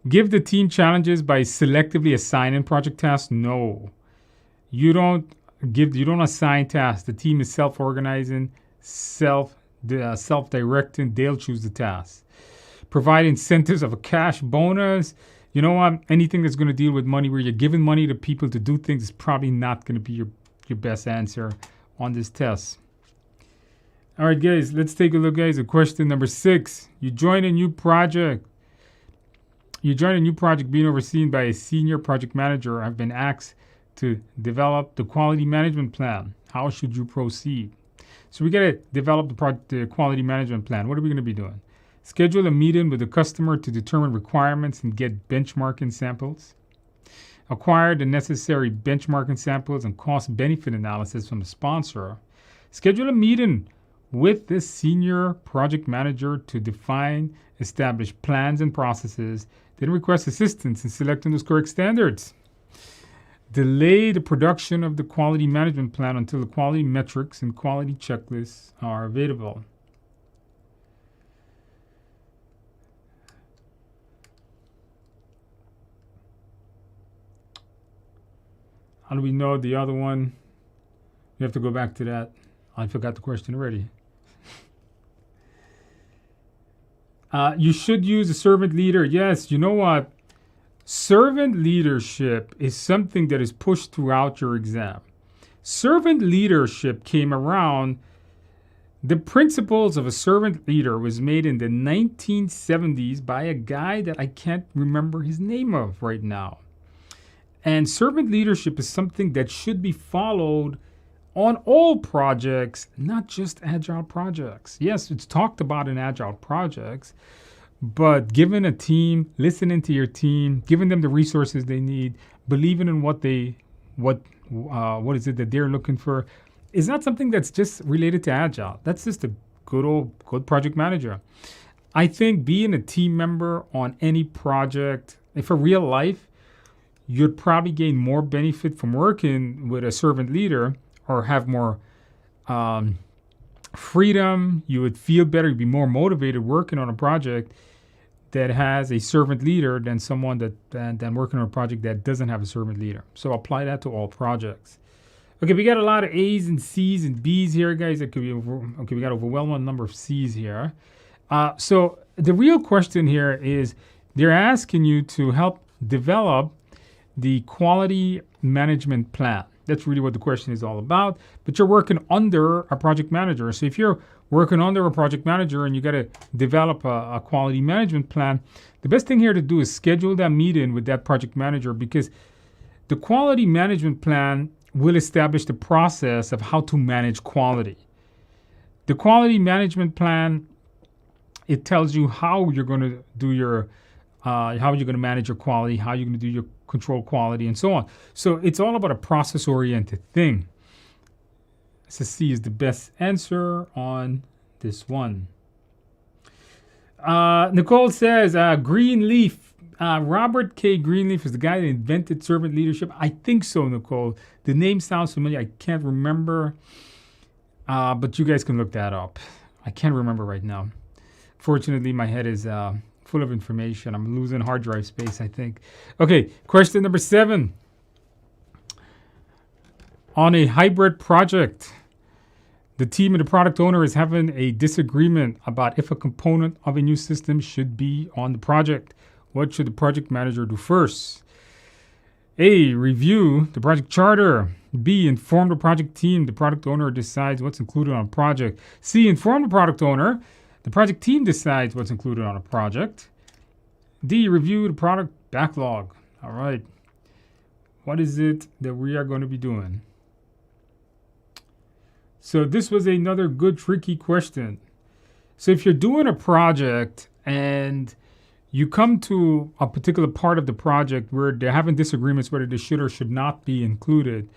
Give the team challenges by selectively assigning project tasks. No, you don't assign tasks. The team is self-organizing, self-directing. They'll choose the tasks. Provide incentives of a cash bonus. You know what? Anything that's going to deal with money, where you're giving money to people to do things, is probably not going to be your best answer on this test. All right, guys, let's take a look, guys, at question number 6. You join a new project being overseen by a senior project manager. Have been asked to develop the quality management plan. How should you proceed? So we got to develop the quality management plan. What are we going to be doing? Schedule a meeting with the customer to determine requirements and get benchmarking samples. Acquire the necessary benchmarking samples and cost-benefit analysis from the sponsor. Schedule a meeting with the senior project manager to define, establish plans and processes, then request assistance in selecting those correct standards. Delay the production of the quality management plan until the quality metrics and quality checklists are available. How do we know the other one? We have to go back to that. I forgot the question already. You should use a servant leader. Yes, you know what? Servant leadership is something that is pushed throughout your exam. Servant leadership came around. The principles of a servant leader was made in the 1970s by a guy that I can't remember his name of right now. And servant leadership is something that should be followed on all projects, not just Agile projects. Yes, it's talked about in Agile projects, but giving a team, listening to your team, giving them the resources they need, believing in what is it that they're looking for, is not something that's just related to Agile. That's just a good project manager. I think being a team member on any project, for real life, you'd probably gain more benefit from working with a servant leader, or have more freedom. You would feel better. You'd be more motivated working on a project that has a servant leader than someone than working on a project that doesn't have a servant leader. So apply that to all projects. Okay, we got a lot of A's and C's and B's here, guys. It could be we got overwhelming number of C's here. So the real question here is, they're asking you to help develop the quality management plan. That's really what the question is all about. But you're working under a project manager. So if you're working under a project manager and you got to develop a quality management plan, the best thing here to do is schedule that meeting with that project manager, because the quality management plan will establish the process of how to manage quality. The quality management plan, it tells you how you're going to do your, how you're going to manage your quality, how you're going to do your control quality, and so on. So it's all about a process-oriented thing. So C is the best answer on this one. Nicole says, Greenleaf. Robert K. Greenleaf is the guy that invented servant leadership. I think so, Nicole. The name sounds familiar. I can't remember. But you guys can look that up. I can't remember right now. Fortunately, my head is full of information. I'm losing hard drive space, I think. Okay, question number 7. On a hybrid project, the team and the product owner is having a disagreement about if a component of a new system should be on the project. What should the project manager do first? A, review the project charter. B, inform the project team. The product owner decides what's included on a project. C, inform the product owner. The project team decides what's included on a project. D, review the product backlog. All right. What is it that we are going to be doing? So this was another good, tricky question. So if you're doing a project and you come to a particular part of the project where they're having disagreements whether they should or should not be included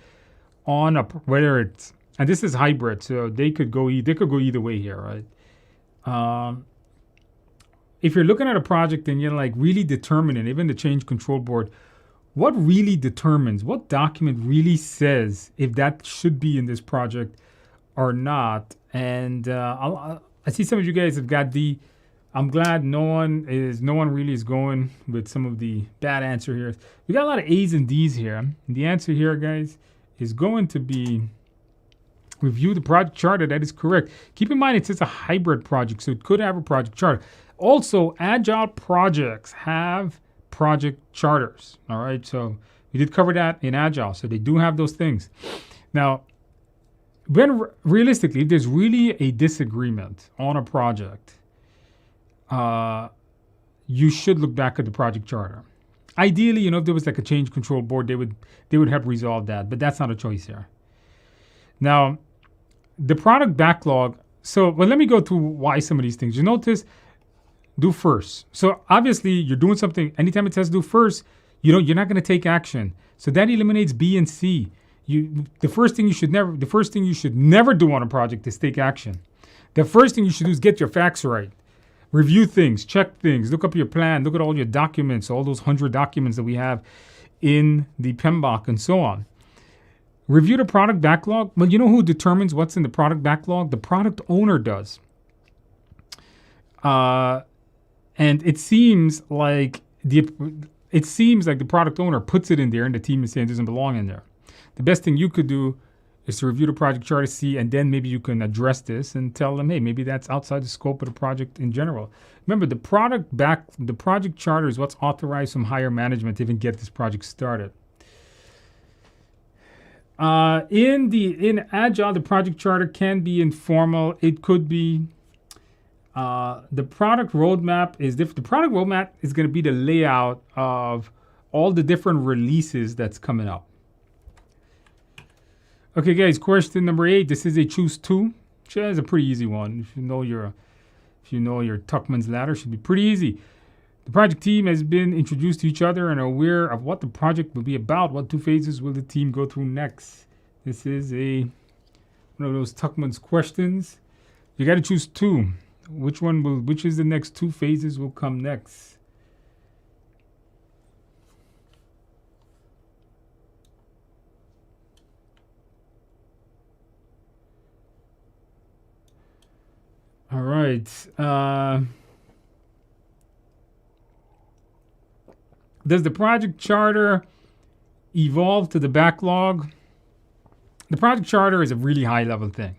on whether it's, and this is hybrid, so they could go either way here, right? If you're looking at a project and you're like really determining, even the change control board, what really determines, what document really says if that should be in this project or not? And I see some of you guys have got D. I'm glad no one really is going with some of the bad answer here. We got a lot of A's and D's here. And the answer here, guys, is going to be review the project charter. That is correct. Keep in mind it's a hybrid project, so it could have a project charter. Also, Agile projects have project charters. All right, so we did cover that in Agile, so they do have those things. Now, when realistically, if there's really a disagreement on a project, you should look back at the project charter. Ideally, if there was like a change control board, they would help resolve that, but that's not a choice here. Now, the product backlog. So, let me go through why some of these things. You notice, do first. So obviously, you're doing something. Anytime it says do first, you're not going to take action. So that eliminates B and C. The first thing you should never do on a project is take action. The first thing you should do is get your facts right. Review things, check things, look up your plan, look at all your documents, all those 100 documents that we have in the PMBOK and so on. Review the product backlog. Well, you know who determines what's in the product backlog? The product owner does. And it seems like the product owner puts it in there and the team is saying it doesn't belong in there. The best thing you could do is to review the project charter, see, and then maybe you can address this and tell them, hey, maybe that's outside the scope of the project in general. Remember, the project charter is what's authorized from higher management to even get this project started. In Agile, the project charter can be informal. It could be. The product roadmap is different. The product roadmap is going to be the layout of all the different releases that's coming up. Okay, guys, question number 8. This is a choose two. Which is a pretty easy one. If you know your Tuckman's ladder, should be pretty easy. The project team has been introduced to each other and are aware of what the project will be about. What 2 phases will the team go through next? This is one of those Tuckman's questions. You got to choose 2. Which is the next 2 phases will come next? All right. Does the project charter evolve to the backlog? The project charter is a really high level thing.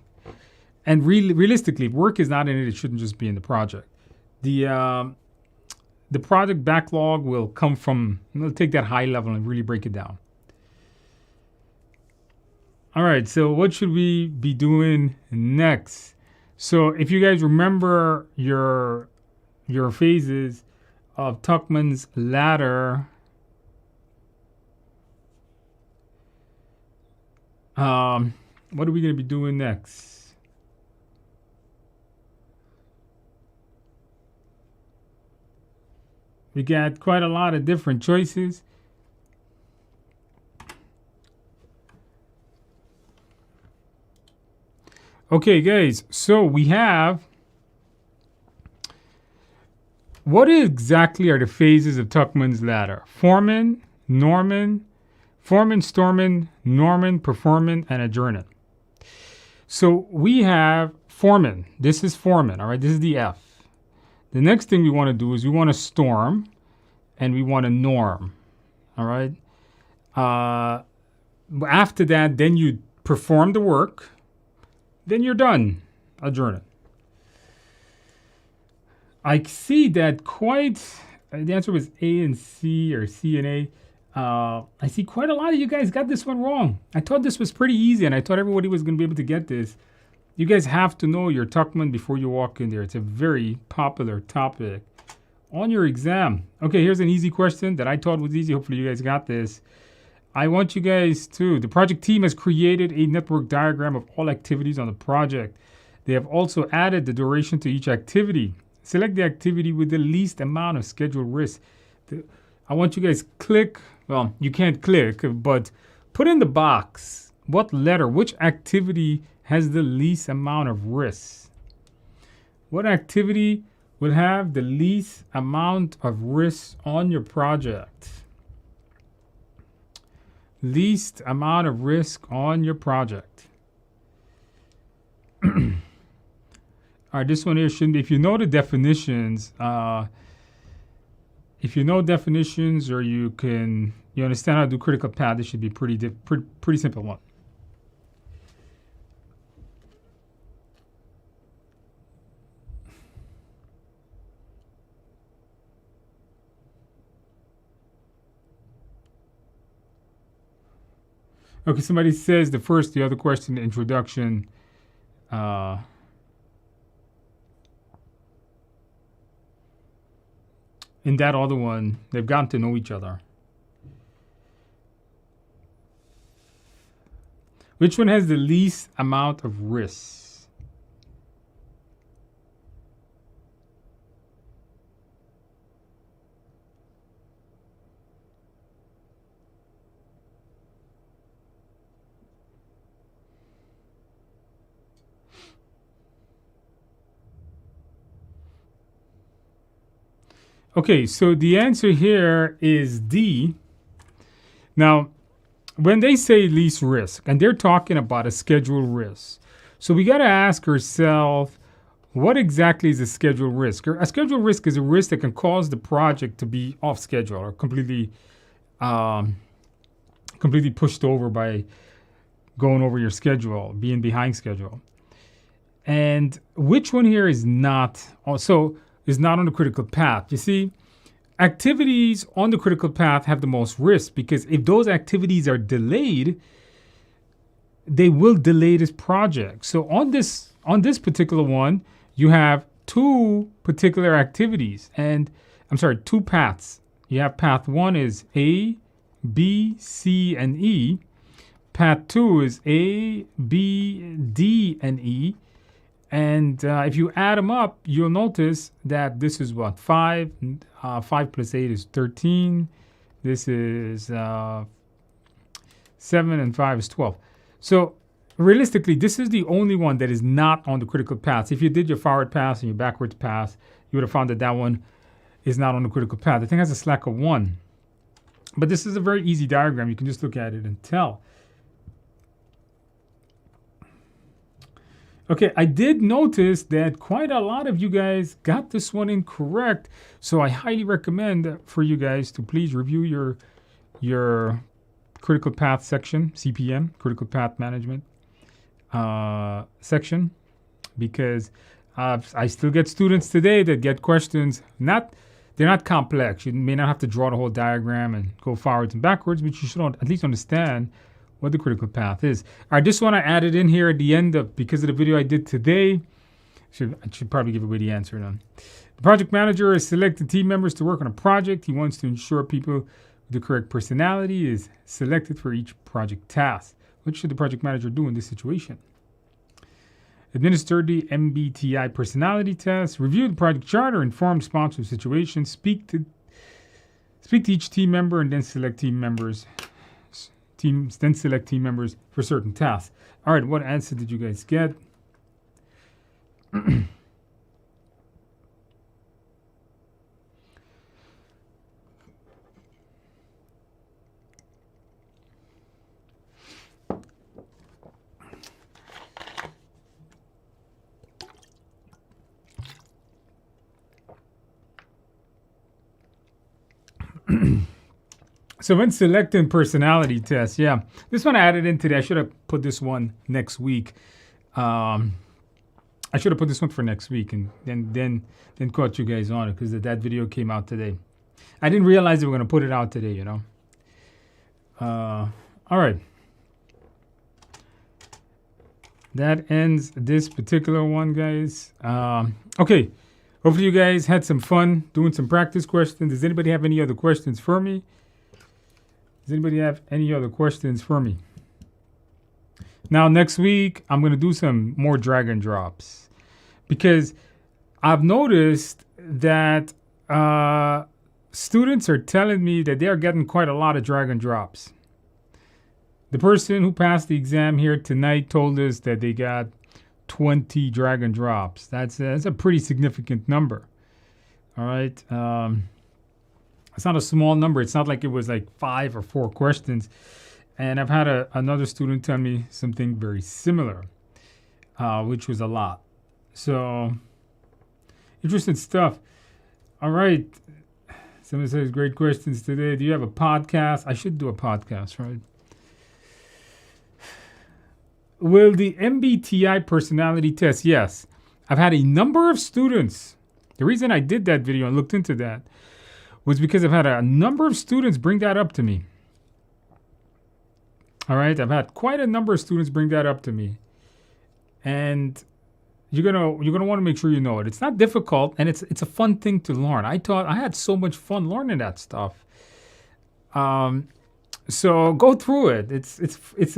And realistically, if work is not in it, it shouldn't just be in the project. The project backlog will come from, we'll take that high level and really break it down. All right, so what should we be doing next? So if you guys remember your phases of Tuckman's ladder, what are we going to be doing next? We got quite a lot of different choices. Okay, guys, so we have, what exactly are the phases of Tuckman's ladder? Foreman, Norman, Storman, Norman, Performan, and Adjournment. So we have Foreman. This is Foreman, all right? This is the F. The next thing we want to do is we want to storm and we want to norm, all right? After that, then you perform the work. Then you're done. Adjourn it. I see that the answer was A and C or C and A. I see quite a lot of you guys got this one wrong. I thought this was pretty easy and I thought everybody was going to be able to get this. You guys have to know your Tuckman before you walk in there. It's a very popular topic on your exam. Okay, here's an easy question that I thought was easy. Hopefully you guys got this. I want you guys to, the project team has created a network diagram of all activities on the project. They have also added the duration to each activity. Select the activity with the least amount of scheduled risk. I want you guys click, well, you can't click, but put in the box what letter, which activity has the least amount of risk. What activity will have the least amount of risk on your project? Least amount of risk on your project. All right, this one here shouldn't be. If you know the definitions, if you know definitions or you understand how to do critical path, this should be pretty simple one. Okay, somebody says the other question, the introduction. In that other one, they've gotten to know each other. Which one has the least amount of risk? Okay, so the answer here is D. Now, when they say least risk, and they're talking about a scheduled risk, so we got to ask ourselves, what exactly is a scheduled risk? A scheduled risk is a risk that can cause the project to be off schedule or completely pushed over by going over your schedule, being behind schedule. And which one here is not also is not on the critical path? You see, activities on the critical path have the most risk because if those activities are delayed, they will delay this project. So on this particular one, you have two particular activities, and two paths. You have path 1 is A, B, C, and E. Path 2 is A, B, D, and E. And if you add them up, you'll notice that this is what? 5. 5 plus 8 is 13. This is 7, and 5 is 12. So realistically, this is the only one that is not on the critical path. If you did your forward pass and your backwards pass, you would have found that that one is not on the critical path. The thing has a slack of 1. But this is a very easy diagram. You can just look at it and tell. Okay, I did notice that quite a lot of you guys got this one incorrect. So I highly recommend for you guys to please review your critical path section, CPM, critical path management section, because I still get students today that get questions. They're not complex. You may not have to draw the whole diagram and go forwards and backwards, but you should at least understand what the critical path is. All right, this one I added in here at the end because of the video I did today. I should probably give away the answer then. The project manager has selected team members to work on a project. He wants to ensure people with the correct personality is selected for each project task. What should the project manager do in this situation? Administer the MBTI personality test. Review the project charter. Inform sponsor of the situation. Speak to each team member and then select team members. Then select team members for certain tasks. All right, what answer did you guys get? So when selecting personality tests, yeah, this one I added in today. I should have put this one next week. I should have put this one for next week and then caught you guys on it because that video came out today. I didn't realize they were going to put it out today, all right. That ends this particular one, guys. Okay. Hopefully you guys had some fun doing some practice questions. Does anybody have any other questions for me? Does anybody have any other questions for me? Now, next week, I'm going to do some more drag and drops because I've noticed that students are telling me that they're getting quite a lot of drag and drops. The person who passed the exam here tonight told us that they got 20 drag and drops. That's a pretty significant number. All right. It's not a small number. It's not like it was like 5 or 4 questions. And I've had another student tell me something very similar, which was a lot. So, interesting stuff. All right. Someone says, great questions today. Do you have a podcast? I should do a podcast, right? Will the MBTI personality test? Yes. I've had a number of students. The reason I did that video and looked into that was because I've had a number of students bring that up to me. All right. I've had quite a number of students bring that up to me. And you're gonna want to make sure you know it. It's not difficult, and it's a fun thing to learn. I had so much fun learning that stuff. So go through it. It's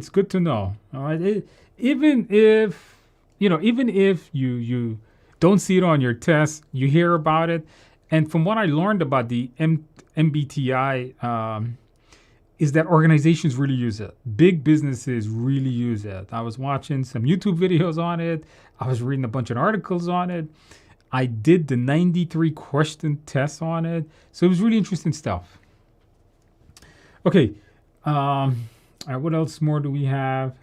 good to know. All right. Even if you don't see it on your test, you hear about it. And from what I learned about the MBTI, is that organizations really use it. Big businesses really use it. I was watching some YouTube videos on it. I was reading a bunch of articles on it. I did the 93 question test on it. So it was really interesting stuff. Okay. All right, what else more do we have?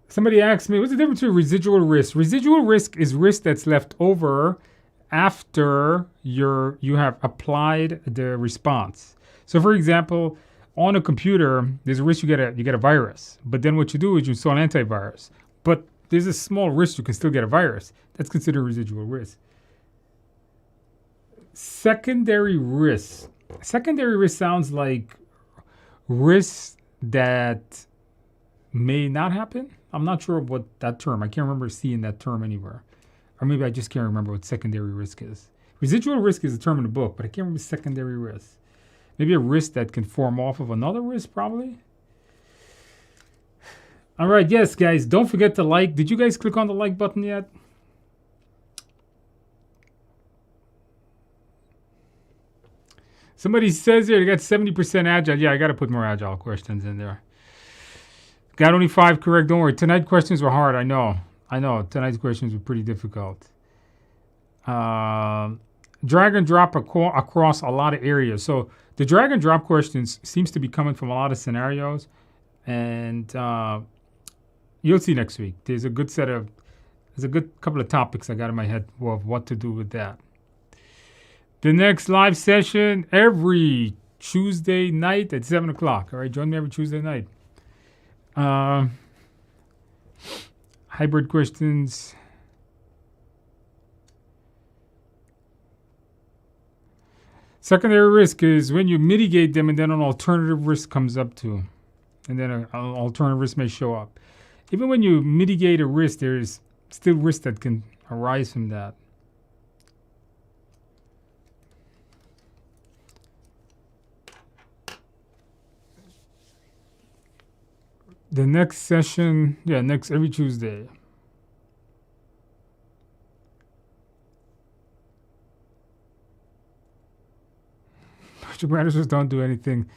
Somebody asked me, what's the difference between residual risk? Residual risk is risk that's left over after you have applied the response. So, for example, on a computer, there's a risk you get a virus. But then what you do is you install an antivirus. But there's a small risk you can still get a virus. That's considered residual risk. Secondary risk. Secondary risk sounds like risks that may not happen. I'm not sure what that term. I can't remember seeing that term anywhere. Or maybe I just can't remember what secondary risk is. Residual risk is a term in the book, but I can't remember secondary risk. Maybe a risk that can form off of another risk, probably. All right, yes, guys, don't forget to like. Did you guys click on the like button yet? Somebody says here, you got 70% Agile. Yeah, I got to put more Agile questions in there. Got only 5 correct. Don't worry. Tonight's questions were hard. I know. Tonight's questions were pretty difficult. Drag and drop across a lot of areas. So the drag and drop questions seems to be coming from a lot of scenarios. And you'll see next week. There's a good couple of topics I got in my head of what to do with that. The next live session every Tuesday night at 7 o'clock. All right, join me every Tuesday night. Hybrid questions. Secondary risk is when you mitigate them and then an alternative risk comes up too. And then an alternative risk may show up. Even when you mitigate a risk, there's still risk that can arise from that. The next session, every Tuesday. Project managers don't do anything.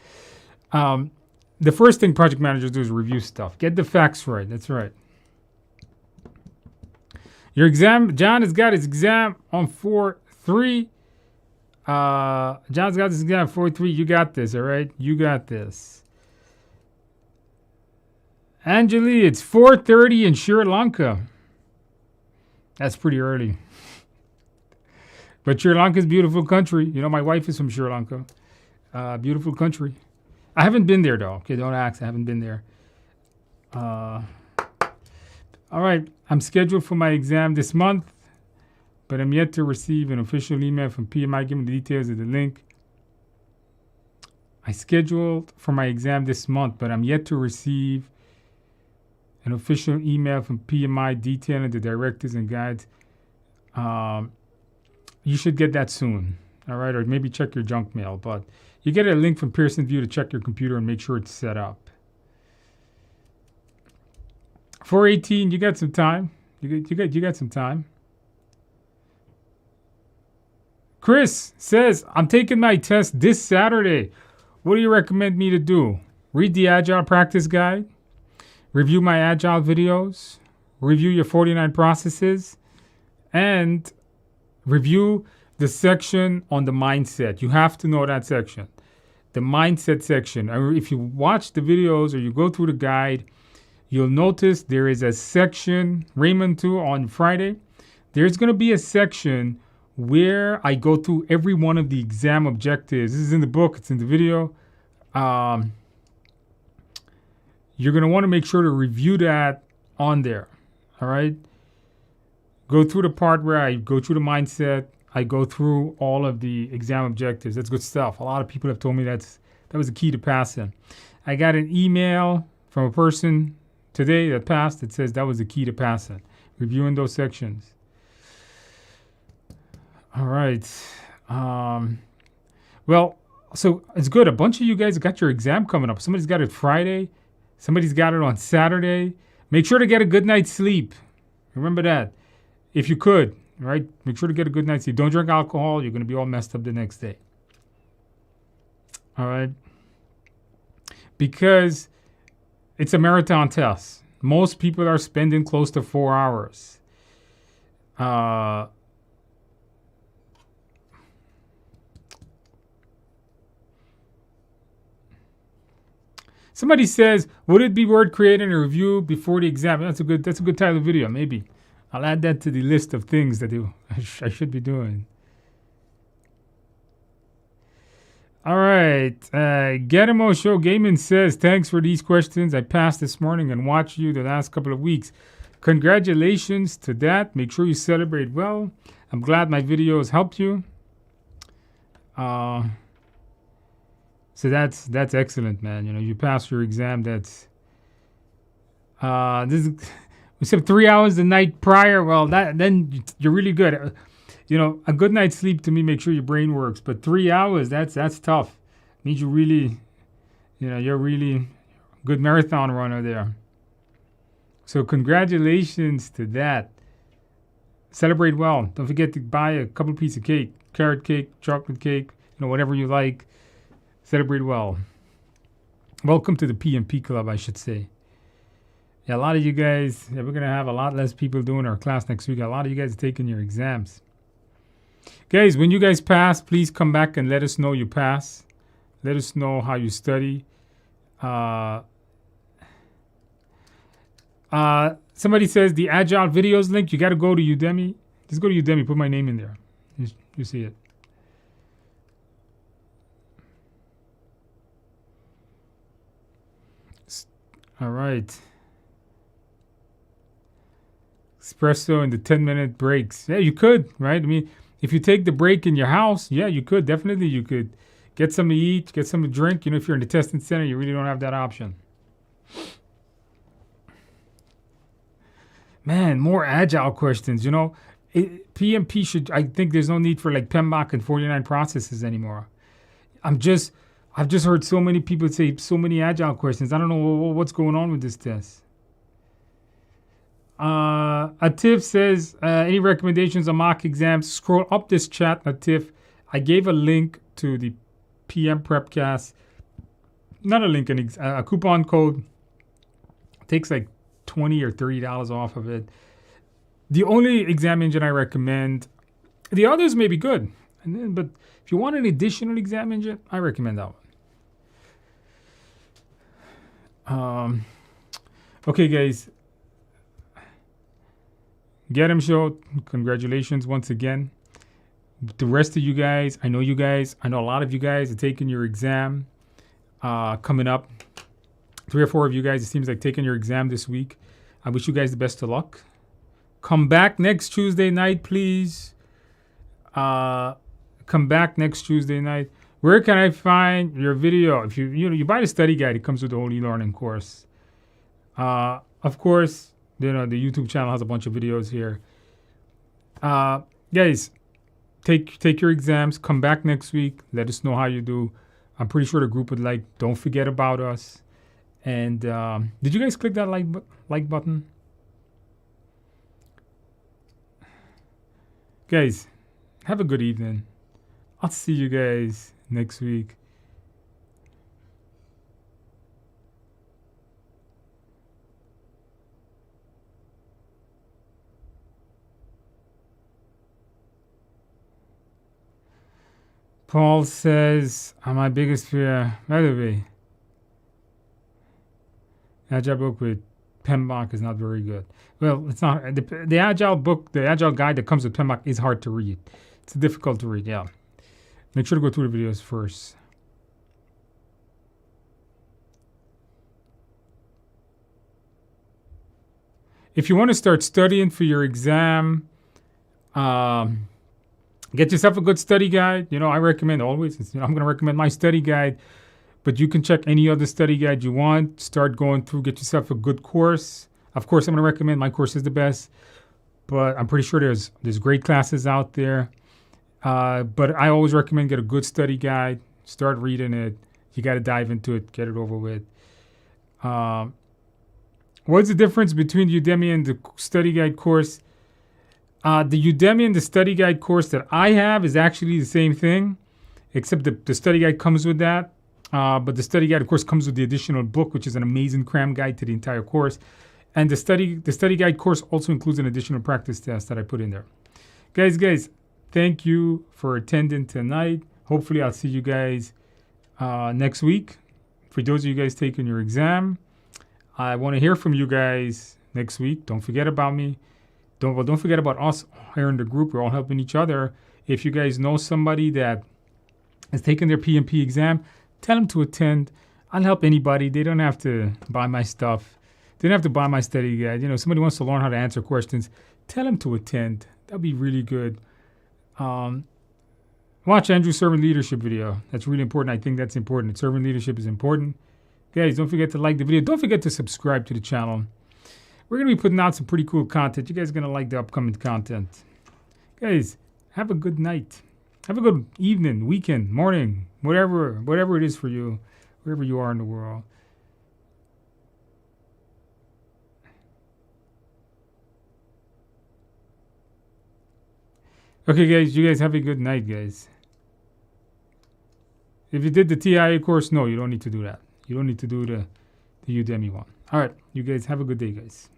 The first thing project managers do is review stuff. Get the facts right. That's right. Your exam, John has got his exam on 4-3. John's got his exam 4-3. You got this, all right? You got this. Anjali, it's 4:30 in Sri Lanka. That's pretty early. But Sri Lanka's a beautiful country. You know, my wife is from Sri Lanka. Beautiful country. I haven't been there, though. Okay, don't ask. I haven't been there. All right. I'm scheduled for my exam this month, but I'm yet to receive an official email from PMI giving the details of the link. I scheduled for my exam this month, but I'm yet to receive an official email from PMI detailing the directives and guides. You should get that soon, all right? Or maybe check your junk mail. But you get a link from Pearson VUE to check your computer and make sure it's set up. 4:18, you got some time. You got some time. Chris says, I'm taking my test this Saturday. What do you recommend me to do? Read the Agile Practice Guide, review my Agile videos, review your 49 processes, and review the section on the mindset. You have to know that section, the mindset section. If you watch the videos or you go through the guide, you'll notice there is a section, Raymond too, on Friday. There's going to be a section where I go through every one of the exam objectives. This is in the book, it's in the video. You're going to want to make sure to review that on there. All right. Go through the part where I go through the mindset. I go through all of the exam objectives. That's good stuff. A lot of people have told me that was the key to passing. I got an email from a person today that passed that says that was the key to passing. Reviewing those sections. All right. Well, so it's good. A bunch of you guys got your exam coming up. Somebody's got it Friday. Somebody's got it on Saturday. Make sure to get a good night's sleep. Remember that. If you could, right? Make sure to get a good night's sleep. Don't drink alcohol. You're going to be all messed up the next day. All right? Because it's a marathon test. Most people are spending close to 4 hours. Somebody says, would it be worth creating a review before the exam? That's a good title of video, maybe. I'll add that to the list of things that I should be doing. All right. Getamo Show Gaming says, thanks for these questions. I passed this morning and watched you the last couple of weeks. Congratulations to that. Make sure you celebrate well. I'm glad my videos helped you. So that's excellent, man. You know, you pass your exam. That's we said 3 hours the night prior. Well, then you're really good. You know, a good night's sleep to me make sure your brain works. But 3 hours, that's tough. Means you really, you're really good marathon runner there. So congratulations to that. Celebrate well. Don't forget to buy a couple pieces of cake, carrot cake, chocolate cake, whatever you like. Celebrate well. Welcome to the PMP Club, I should say. Yeah, a lot of you guys, we're going to have a lot less people doing our class next week. A lot of you guys are taking your exams. Guys, when you guys pass, please come back and let us know you pass. Let us know how you study. Somebody says the Agile videos link, you got to go to Udemy. Just go to Udemy, put my name in there. You see it. All right. Espresso and the 10-minute breaks. Yeah, you could, right? I mean, if you take the break in your house, yeah, you could. Definitely you could get some to eat, get some to drink. If you're in the testing center, you really don't have that option. Man, more Agile questions. PMP I think there's no need for like PMBOK and 49 processes anymore. I've just heard so many people say so many Agile questions. I don't know what's going on with this test. Atif says, any recommendations on mock exams? Scroll up this chat, Atif. I gave a link to the PM Prepcast. Not a link, a coupon code. It takes like $20 or $30 off of it. The only exam engine I recommend, the others may be good, but if you want an additional exam engine, I recommend that one. Okay, guys. Get 'em Show, congratulations once again. The rest of you guys, I know a lot of you guys are taking your exam coming up. 3 or 4 of you guys, it seems like taking your exam this week. I wish you guys the best of luck. Come back next Tuesday night, please. Come back next Tuesday night. Where can I find your video? If you buy the study guide, it comes with the whole e-learning course. Of course, the YouTube channel has a bunch of videos here. Guys, take your exams. Come back next week. Let us know how you do. I'm pretty sure the group would like. Don't forget about us. And did you guys click that like button? Guys, have a good evening. I'll see you guys next week. Paul says, my biggest fear, by the way, Agile book with PMP is not very good. Well, it's not. The Agile book, the Agile guide that comes with PMP is hard to read. It's difficult to read, yeah. Make sure to go through the videos first. If you want to start studying for your exam, get yourself a good study guide. I recommend always, I'm going to recommend my study guide, but you can check any other study guide you want. Start going through, get yourself a good course. Of course, I'm going to recommend my course is the best, but I'm pretty sure there's great classes out there. But I always recommend get a good study guide. Start reading it. You got to dive into it, get it over with. What's the difference between Udemy and the study guide course? The Udemy and the study guide course that I have is actually the same thing, except the study guide comes with that. But the study guide, of course, comes with the additional book, which is an amazing cram guide to the entire course. And the study guide course also includes an additional practice test that I put in there. Guys, thank you for attending tonight. Hopefully, I'll see you guys next week. For those of you guys taking your exam, I want to hear from you guys next week. Don't forget about me. Don't forget about us here in the group. We're all helping each other. If you guys know somebody that is taking their PMP exam, tell them to attend. I'll help anybody. They don't have to buy my stuff. They don't have to buy my study guide. Somebody wants to learn how to answer questions, tell them to attend. That'd be really good. Watch Andrew's servant leadership video. That's really important. I think that's important. Servant leadership is important. Guys, don't forget to like the video. Don't forget to subscribe to the channel. We're going to be putting out some pretty cool content. You guys are going to like the upcoming content. Guys, have a good night. Have a good evening, weekend, morning, whatever it is for you, wherever you are in the world. Okay, guys, you guys have a good night, guys. If you did the TIA course, no, you don't need to do that. You don't need to do the Udemy one. All right, you guys have a good day, guys.